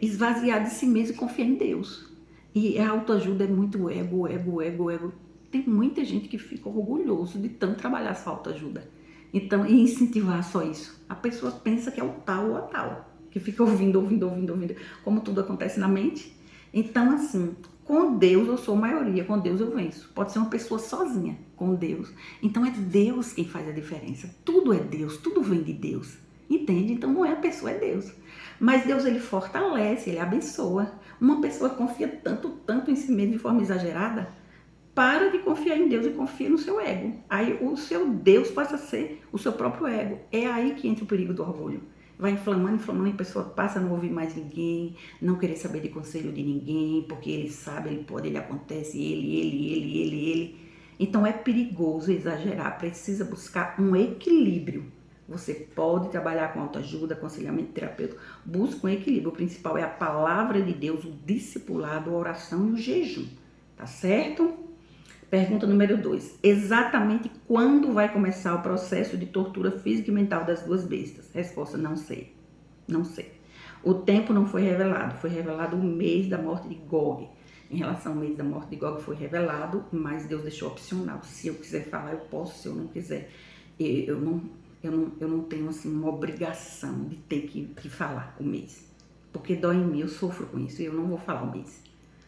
esvaziar de si mesma e confiar em Deus. E a autoajuda é muito ego. Tem muita gente que fica orgulhoso de tanto trabalhar essa autoajuda. Então, e incentivar só isso. A pessoa pensa que é o tal ou a tal, que fica ouvindo, como tudo acontece na mente. Então, assim, com Deus eu sou maioria, com Deus eu venço. Pode ser uma pessoa sozinha, com Deus. Então, é Deus quem faz a diferença. Tudo é Deus, tudo vem de Deus. Entende? Então, não é a pessoa, é Deus. Mas Deus, ele fortalece, ele abençoa. Uma pessoa confia tanto em si mesma de forma exagerada, para de confiar em Deus e confia no seu ego. Aí o seu Deus passa a ser o seu próprio ego. É aí que entra o perigo do orgulho. Vai inflamando, e a pessoa passa a não ouvir mais ninguém, não querer saber de conselho de ninguém, porque ele sabe, ele pode, ele acontece, ele. Então é perigoso exagerar, precisa buscar um equilíbrio. Você pode trabalhar com autoajuda, aconselhamento terapêutico, busca um equilíbrio. O principal é a palavra de Deus, o discipulado, a oração e o jejum. Tá certo? Pergunta número 2. Exatamente quando vai começar o processo de tortura física e mental das duas bestas? Resposta: não sei. Não sei. O tempo não foi revelado. Foi revelado o mês da morte de Gog. Em relação ao mês da morte de Gog foi revelado, mas Deus deixou opcional. Se eu quiser falar, eu posso. Se eu não quiser, eu não tenho assim uma obrigação de ter que falar o mês. Porque dói em mim, eu sofro com isso e eu não vou falar o mês.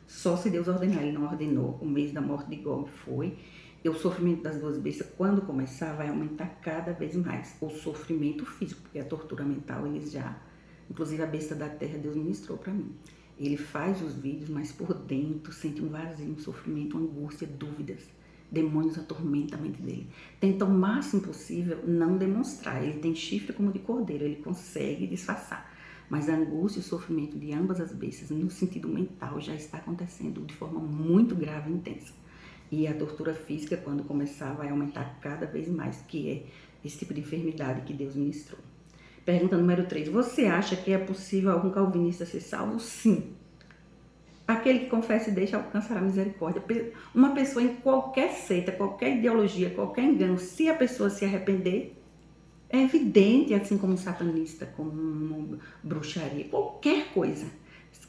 Só se Deus ordenar. Ele não ordenou. O mês da morte de Gog foi. E o sofrimento das duas bestas, quando começar, vai aumentar cada vez mais. O sofrimento físico, porque a tortura mental, eles já... Inclusive a besta da terra, Deus ministrou para mim. Ele faz os vídeos, mas por dentro sente um vazio, um sofrimento, uma angústia, dúvidas. Demônios atormentam a mente dele. Tenta o máximo possível não demonstrar. Ele tem chifre como de cordeiro, ele consegue disfarçar. Mas a angústia e o sofrimento de ambas as bestas, no sentido mental, já está acontecendo de forma muito grave e intensa. E a tortura física, quando começar, vai aumentar cada vez mais, que é esse tipo de enfermidade que Deus ministrou. Pergunta número 3. Você acha que é possível algum calvinista ser salvo? Sim. Aquele que confessa e deixa alcançará misericórdia. Uma pessoa em qualquer seita, qualquer ideologia, qualquer engano, se a pessoa se arrepender, é evidente, assim como um satanista, como uma bruxaria, qualquer coisa,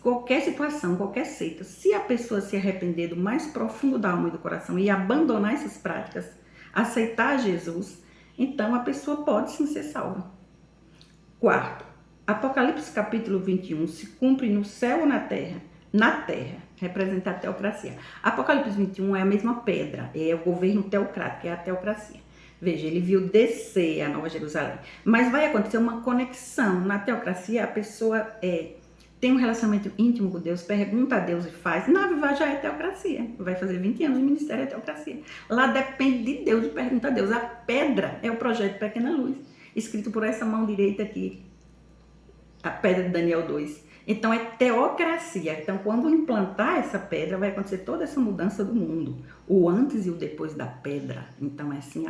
qualquer situação, qualquer seita, se a pessoa se arrepender do mais profundo da alma e do coração e abandonar essas práticas, aceitar Jesus, então a pessoa pode sim ser salva. Quarto, Apocalipse capítulo 21 se cumpre no céu ou na terra? Na terra, representa a teocracia. Apocalipse 21 é a mesma pedra, é o governo teocrático, é a teocracia. Veja, ele viu descer a Nova Jerusalém. Mas vai acontecer uma conexão. Na teocracia, a pessoa tem um relacionamento íntimo com Deus, pergunta a Deus e faz. Na Avivar já é teocracia. Vai fazer 20 anos de ministério, é teocracia. Lá depende de Deus e pergunta a Deus. A pedra é o projeto Pequena Luz, escrito por essa mão direita aqui, a pedra de Daniel 2. Então é teocracia. Então quando implantar essa pedra vai acontecer toda essa mudança do mundo, o antes e o depois da pedra. Então é assim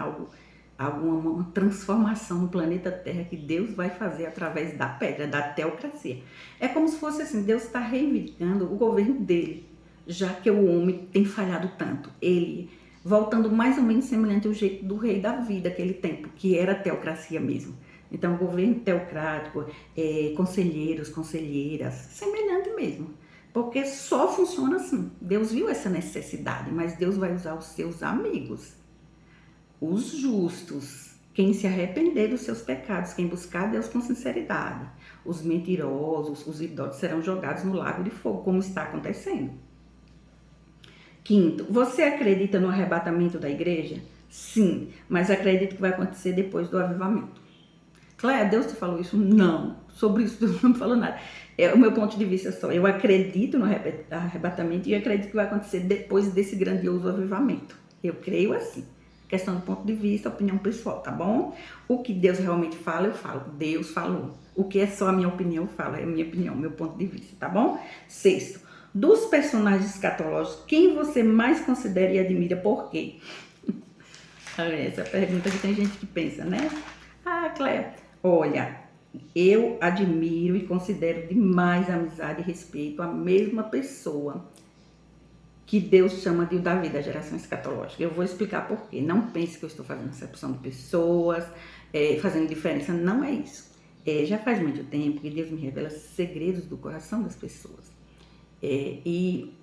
uma transformação no planeta Terra que Deus vai fazer através da pedra, da teocracia. É como se fosse assim, Deus está reivindicando o governo dele, já que o homem tem falhado tanto. Ele voltando mais ou menos semelhante ao jeito do rei Davi daquele tempo, que era teocracia mesmo. Então, o governo teocrático, conselheiros, conselheiras, semelhante mesmo. Porque só funciona assim. Deus viu essa necessidade, mas Deus vai usar os seus amigos, os justos, quem se arrepender dos seus pecados, quem buscar Deus com sinceridade. Os mentirosos, os idosos serão jogados no lago de fogo, como está acontecendo. Quinto, você acredita no arrebatamento da igreja? Sim, mas acredito que vai acontecer depois do avivamento. Cléia, Deus te falou isso? Não. Sobre isso Deus não me falou nada. É o meu ponto de vista só. Eu acredito no arrebatamento e acredito que vai acontecer depois desse grandioso avivamento. Eu creio assim. Questão do ponto de vista, opinião pessoal, tá bom? O que Deus realmente fala, eu falo. Deus falou. O que é só a minha opinião, eu falo. É a minha opinião, meu ponto de vista, tá bom? Sexto, dos personagens escatológicos, quem você mais considera e admira? Por quê? Essa pergunta que tem gente que pensa, né? Ah, Cléia, olha, eu admiro e considero demais a amizade e respeito a mesma pessoa que Deus chama de o Davi da geração escatológica. Eu vou explicar por quê. Não pense que eu estou fazendo acepção de pessoas, fazendo diferença. Não é isso. Já faz muito tempo que Deus me revela segredos do coração das pessoas. E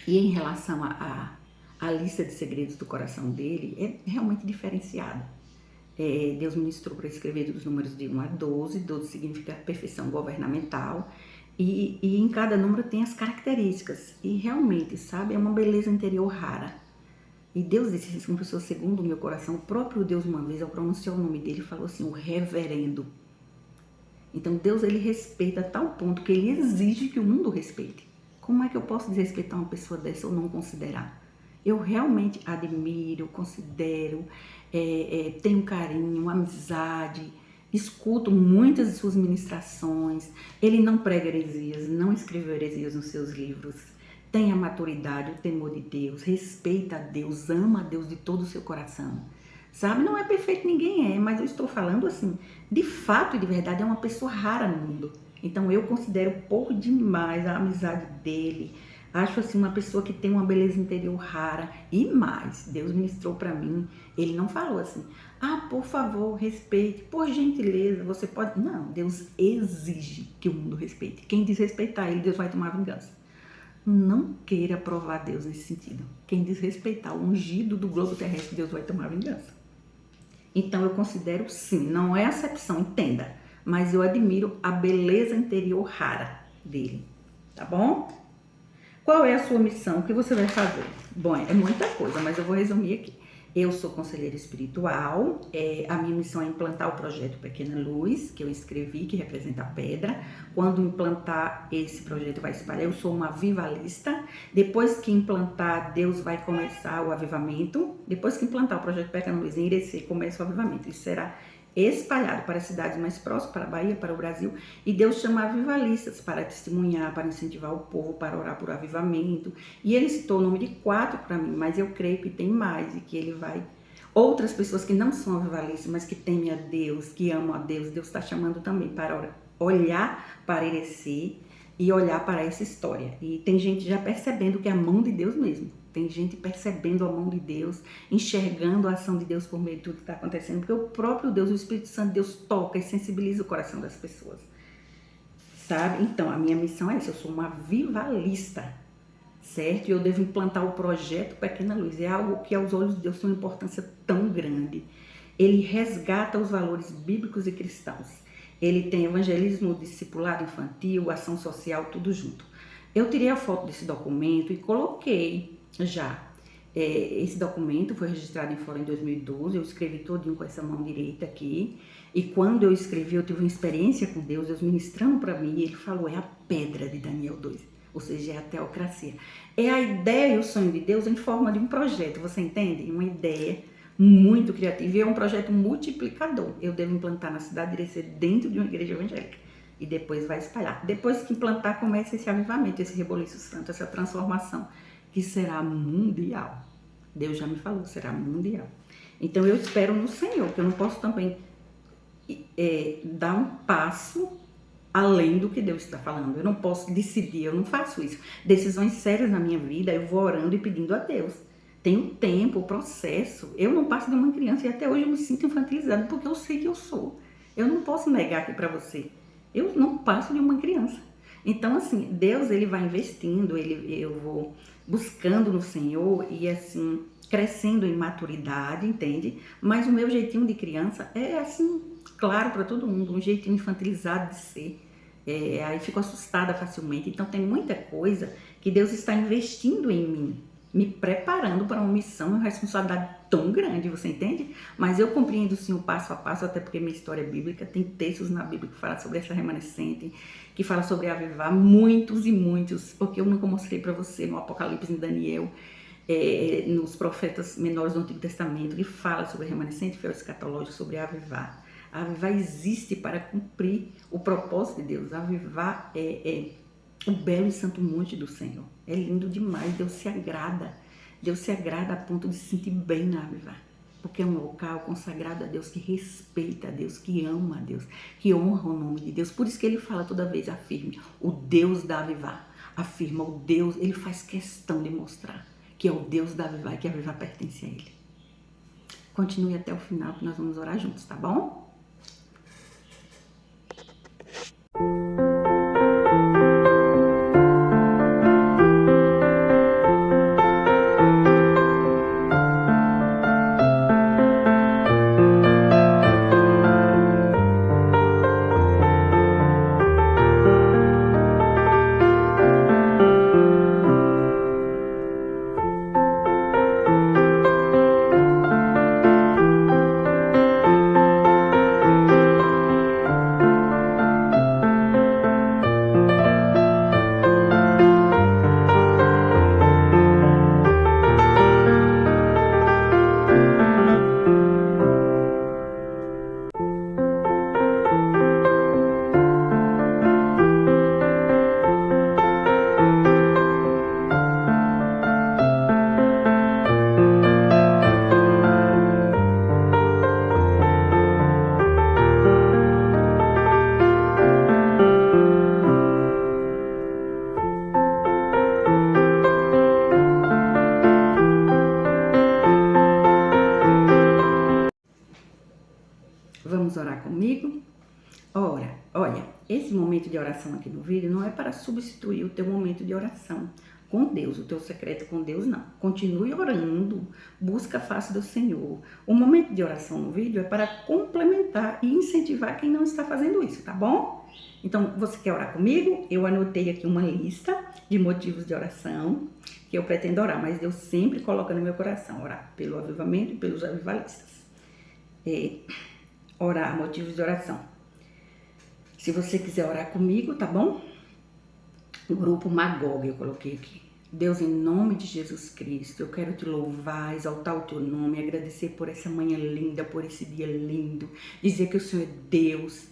em relação à lista de segredos do coração dele, é realmente diferenciada. Deus ministrou para escrever dos números de 1 a 12. 12 significa perfeição governamental. E em cada número tem as características. E realmente, sabe, é uma beleza interior rara. E Deus disse assim, uma pessoa segundo o meu coração. O próprio Deus, uma vez, ao pronunciar o nome dele, falou assim, o reverendo. Então, Deus, ele respeita a tal ponto que ele exige que o mundo respeite. Como é que eu posso desrespeitar uma pessoa dessa ou não considerar? Eu realmente admiro, considero, tenho carinho, amizade, escuto muitas de suas ministrações. Ele não prega heresias, não escreveu heresias nos seus livros. Tem a maturidade, o temor de Deus, respeita a Deus, ama a Deus de todo o seu coração. Sabe, não é perfeito, ninguém é, mas eu estou falando assim, de fato e de verdade, é uma pessoa rara no mundo. Então eu considero pouco demais a amizade dele. Acho assim uma pessoa que tem uma beleza interior rara. E mais, Deus ministrou para mim, ele não falou assim, por favor, respeite, por gentileza, você pode... Não, Deus exige que o mundo respeite. Quem desrespeitar ele, Deus vai tomar vingança. Não queira provar Deus nesse sentido. Quem desrespeitar o ungido do globo terrestre, Deus vai tomar vingança. Então eu considero sim, não é acepção, entenda, mas eu admiro a beleza interior rara dele, tá bom? Qual é a sua missão? O que você vai fazer? Bom, é muita coisa, mas eu vou resumir aqui. Eu sou conselheira espiritual, a minha missão é implantar o projeto Pequena Luz, que eu escrevi, que representa a pedra. Quando implantar esse projeto vai espalhar, eu sou uma avivalista. Depois que implantar, Deus vai começar o avivamento. Depois que implantar o projeto Pequena Luz em Irecê, começa o avivamento. Ele será espalhado para as cidades mais próximas, para a Bahia, para o Brasil, e Deus chama avivalistas para testemunhar, para incentivar o povo, para orar por avivamento. E ele citou o nome de 4 para mim, mas eu creio que tem mais e que ele vai... Outras pessoas que não são avivalistas, mas que temem a Deus, que amam a Deus, Deus está chamando também para olhar para Irecê e olhar para essa história. E tem gente já percebendo que é a mão de Deus mesmo. Tem gente percebendo a mão de Deus, enxergando a ação de Deus por meio de tudo que está acontecendo, porque o próprio Deus, o Espírito Santo de Deus toca e sensibiliza o coração das pessoas, sabe? Então, a minha missão é essa, eu sou uma avivalista, certo? E eu devo implantar o projeto Pequena Luz, é algo que aos olhos de Deus tem uma importância tão grande. Ele resgata os valores bíblicos e cristãos. Ele tem evangelismo, discipulado infantil, ação social, tudo junto. Eu tirei a foto desse documento e coloquei já. Esse documento foi registrado em Fora em 2012, eu escrevi todinho com essa mão direita aqui, e quando eu escrevi, eu tive uma experiência com Deus, Deus ministrando para mim, e ele falou, é a pedra de Daniel 2, ou seja, é a teocracia. É a ideia e o sonho de Deus em forma de um projeto, você entende? Uma ideia muito criativa, e é um projeto multiplicador. Eu devo implantar na cidade de Irecê dentro de uma igreja evangélica, e depois vai espalhar. Depois que implantar, começa esse avivamento, esse reboliço santo, essa transformação, que será mundial. Deus já me falou, será mundial. Então eu espero no Senhor, que eu não posso também dar um passo além do que Deus está falando. Eu não posso decidir, eu não faço isso. Decisões sérias na minha vida, eu vou orando e pedindo a Deus. Tem um tempo, o processo. Eu não passo de uma criança e até hoje eu me sinto infantilizada porque eu sei que eu sou. Eu não posso negar aqui para você. Eu não passo de uma criança. Então, assim, Deus, ele vai investindo, eu vou buscando no Senhor e, assim, crescendo em maturidade, entende? Mas o meu jeitinho de criança é, assim, claro para todo mundo, um jeitinho infantilizado de ser. Aí fico assustada facilmente. Então, tem muita coisa que Deus está investindo em mim, me preparando para uma missão e uma responsabilidade tão grande, você entende? Mas eu compreendo sim o passo a passo, até porque minha história é bíblica, tem textos na Bíblia que falam sobre essa remanescente, que fala sobre avivar, muitos e muitos, porque eu nunca mostrei para você no Apocalipse, em Daniel, nos profetas menores do Antigo Testamento, que fala sobre remanescente, fiel escatológico, sobre avivar. Avivar existe para cumprir o propósito de Deus. Avivar é o belo e santo monte do Senhor. É lindo demais, Deus se agrada. Deus se agrada a ponto de se sentir bem na Avivar. Porque é um local consagrado a Deus, que respeita a Deus, que ama a Deus, que honra o nome de Deus. Por isso que ele fala toda vez, afirme, o Deus da Avivar. Afirma o Deus, ele faz questão de mostrar que é o Deus da Avivar e que a Avivar pertence a ele. Continue até o final que nós vamos orar juntos, tá bom? Vamos orar comigo? Olha, esse momento de oração aqui no vídeo não é para substituir o teu momento de oração, com Deus, o teu secreto com Deus não. Continue orando, busca a face do Senhor. O momento de oração no vídeo é para complementar e incentivar quem não está fazendo isso, tá bom? Então, você quer orar comigo? Eu anotei aqui uma lista de motivos de oração que eu pretendo orar, mas Deus sempre coloca no meu coração, orar pelo avivamento e pelos avivalistas. Orar, motivos de oração. Se você quiser orar comigo, tá bom? O grupo Magog, eu coloquei aqui. Deus, em nome de Jesus Cristo, eu quero te louvar, exaltar o teu nome, agradecer por essa manhã linda, por esse dia lindo, dizer que o Senhor é Deus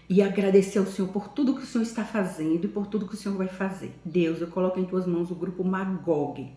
e agradecer ao Senhor por tudo que o Senhor está fazendo e por tudo que o Senhor vai fazer. Deus, eu coloco em tuas mãos o grupo Magog,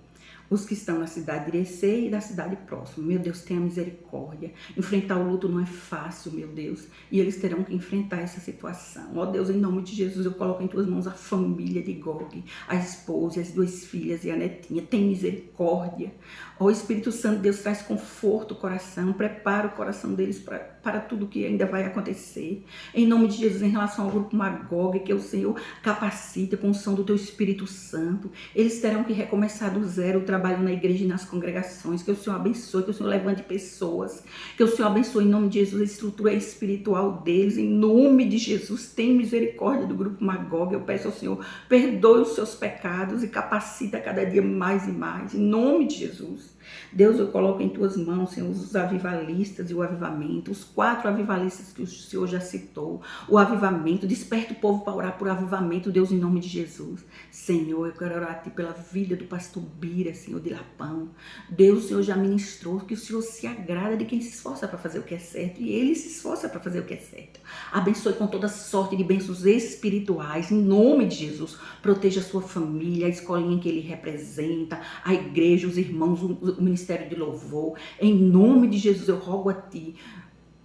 os que estão na cidade de Irecê e da cidade próxima. Meu Deus, tenha misericórdia. Enfrentar o luto não é fácil, meu Deus. E eles terão que enfrentar essa situação. Ó Deus, em nome de Jesus, eu coloco em tuas mãos a família de Gog, a esposa, as 2 filhas e a netinha. Tem misericórdia. Ó Espírito Santo, Deus, traz conforto ao coração. Prepara o coração deles para tudo que ainda vai acontecer. Em nome de Jesus, em relação ao grupo Magog, que o Senhor capacita com o som do teu Espírito Santo. Eles terão que recomeçar do zero o trabalho na igreja e nas congregações. Que o Senhor abençoe, que o Senhor levante pessoas. Que o Senhor abençoe, em nome de Jesus, a estrutura espiritual deles. Em nome de Jesus, tem misericórdia do grupo Magog. Eu peço ao Senhor, perdoe os seus pecados e capacita cada dia mais e mais. Em nome de Jesus. Deus, eu coloco em tuas mãos, Senhor, os avivalistas e o avivamento, os 4 avivalistas que o Senhor já citou, o avivamento, desperta o povo para orar por avivamento, Deus, em nome de Jesus. Senhor, eu quero orar a Ti pela vida do pastor Bira, Senhor, de Lapão. Deus, o Senhor já ministrou que o Senhor se agrada de quem se esforça para fazer o que é certo e Ele se esforça para fazer o que é certo. Abençoe com toda sorte de bênçãos espirituais, em nome de Jesus. Proteja a sua família, a escolinha que Ele representa, a igreja, os irmãos, o ministério de louvor. Em nome de Jesus, eu rogo a Ti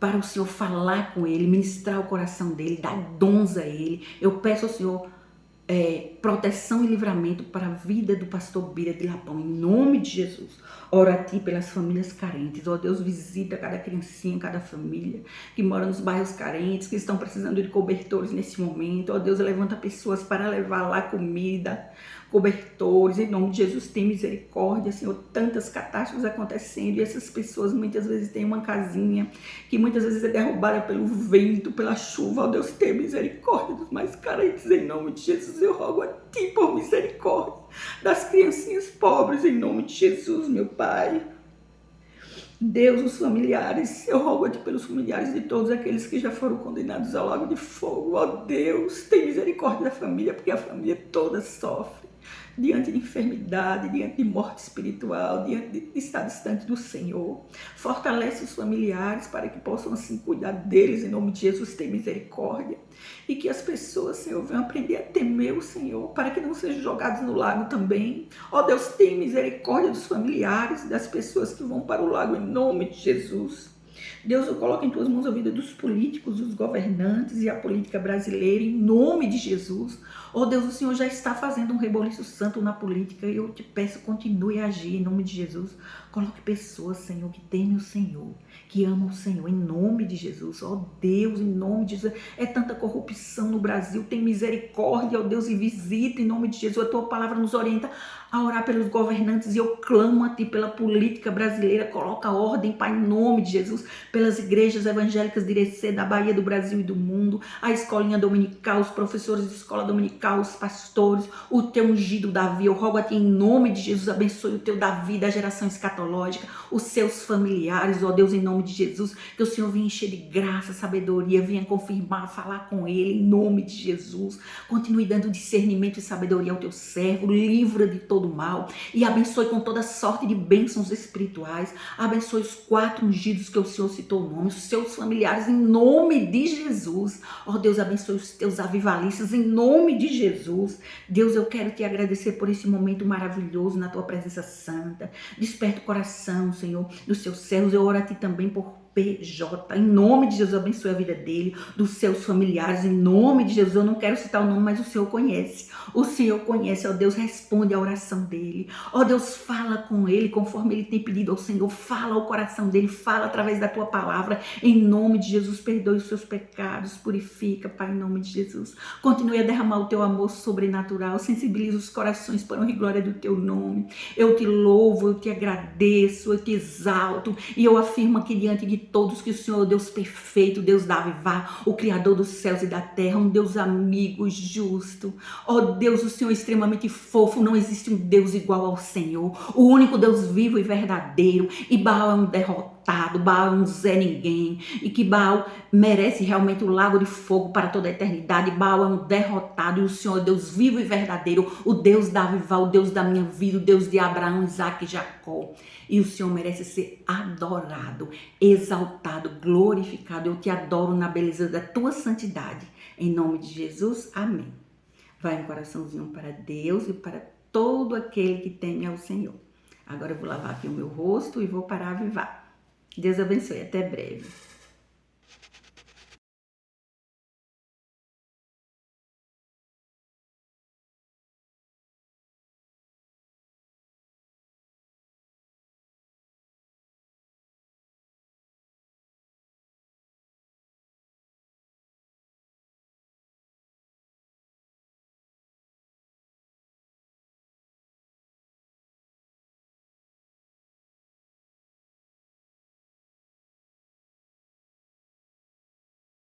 para o Senhor falar com ele, ministrar o coração dele, dar dons a ele. Eu peço ao Senhor proteção e livramento para a vida do pastor Bira de Lapão, em nome de Jesus. Oro a Ti pelas famílias carentes. Ó Deus, visita cada criancinha, cada família que mora nos bairros carentes, que estão precisando de cobertores nesse momento. Ó Deus, levanta pessoas para levar lá comida, cobertores, em nome de Jesus, tem misericórdia, Senhor, tantas catástrofes acontecendo e essas pessoas muitas vezes têm uma casinha que muitas vezes é derrubada pelo vento, pela chuva. Ó Deus, tem misericórdia dos mais carentes, em nome de Jesus, eu rogo a Ti por misericórdia das criancinhas pobres, em nome de Jesus, meu Pai. Deus, os familiares, eu rogo a Ti pelos familiares de todos aqueles que já foram condenados ao lago de fogo. Ó Deus, tem misericórdia da família, porque a família toda sofre diante de enfermidade, diante de morte espiritual, diante de estar distante do Senhor. Fortalece os familiares para que possam assim cuidar deles, em nome de Jesus, tem misericórdia. E que as pessoas, Senhor, venham aprender a temer o Senhor, para que não sejam jogados no lago também. Ó Deus, tem misericórdia dos familiares, das pessoas que vão para o lago, em nome de Jesus. Deus, eu coloco em Tuas mãos a vida dos políticos, dos governantes e a política brasileira, em nome de Jesus. Oh Deus, o Senhor já está fazendo um reboliço santo na política e eu te peço, continue a agir em nome de Jesus. Coloque pessoas, Senhor, que temem o Senhor, que amam o Senhor, em nome de Jesus. Oh Deus, em nome de Jesus. É tanta corrupção no Brasil, tem misericórdia, oh Deus, e visita em nome de Jesus. A Tua palavra nos orienta a orar pelos governantes e eu clamo a Ti pela política brasileira. Coloca ordem, Pai, em nome de Jesus, pelas igrejas evangélicas de Irecê, da Bahia, do Brasil e do mundo, a escolinha dominical, os professores de escola dominical, os pastores, o Teu ungido Davi. Eu rogo a Ti em nome de Jesus, abençoe o Teu Davi da geração escatológica, os seus familiares, ó Deus, em nome de Jesus, que o Senhor venha encher de graça, sabedoria, venha confirmar, falar com ele, em nome de Jesus. Continue dando discernimento e sabedoria ao Teu servo, livra de todo mal e abençoe com toda sorte de bênçãos espirituais. Abençoe os 4 ungidos que o Senhor citou o nome, os seus familiares, em nome de Jesus. Ó Deus, abençoe os Teus avivalistas, em nome de Jesus. Deus, eu quero Te agradecer por esse momento maravilhoso na Tua presença santa. Desperta o coração, Senhor, dos Seus servos. Eu oro a Ti também por PJ. Em nome de Jesus, abençoe a vida dele, dos seus familiares. Em nome de Jesus, eu não quero citar o nome, mas o Senhor conhece. O Senhor conhece, ó Deus, responde a oração dele. Ó Deus, fala com ele, conforme ele tem pedido ao Senhor. Fala ao coração dele, fala através da tua palavra. Em nome de Jesus, perdoe os seus pecados, purifica, Pai, em nome de Jesus. Continue a derramar o teu amor sobrenatural, sensibiliza os corações para a honra e glória do teu nome. Eu te louvo, eu te agradeço, eu te exalto e eu afirmo aqui diante de todos que o Senhor é o Deus perfeito, Deus da Avivá, o Criador dos céus e da terra, um Deus amigo, justo. Ó Deus, o Senhor é extremamente fofo, não existe um Deus igual ao Senhor, o único Deus vivo e verdadeiro, e Baal é um derrotado, Baal é um Zé Ninguém, e que Baal merece realmente o lago de fogo para toda a eternidade. Baal é um derrotado e o Senhor é Deus vivo e verdadeiro, o Deus da Avivá, o Deus da minha vida, o Deus de Abraão, Isaac e Jacó. E o Senhor merece ser adorado, exaltado, glorificado. Eu te adoro na beleza da tua santidade. Em nome de Jesus, amém. Vai um coraçãozinho para Deus e para todo aquele que teme ao Senhor. Agora eu vou lavar aqui o meu rosto e vou para avivar. Deus abençoe, até breve.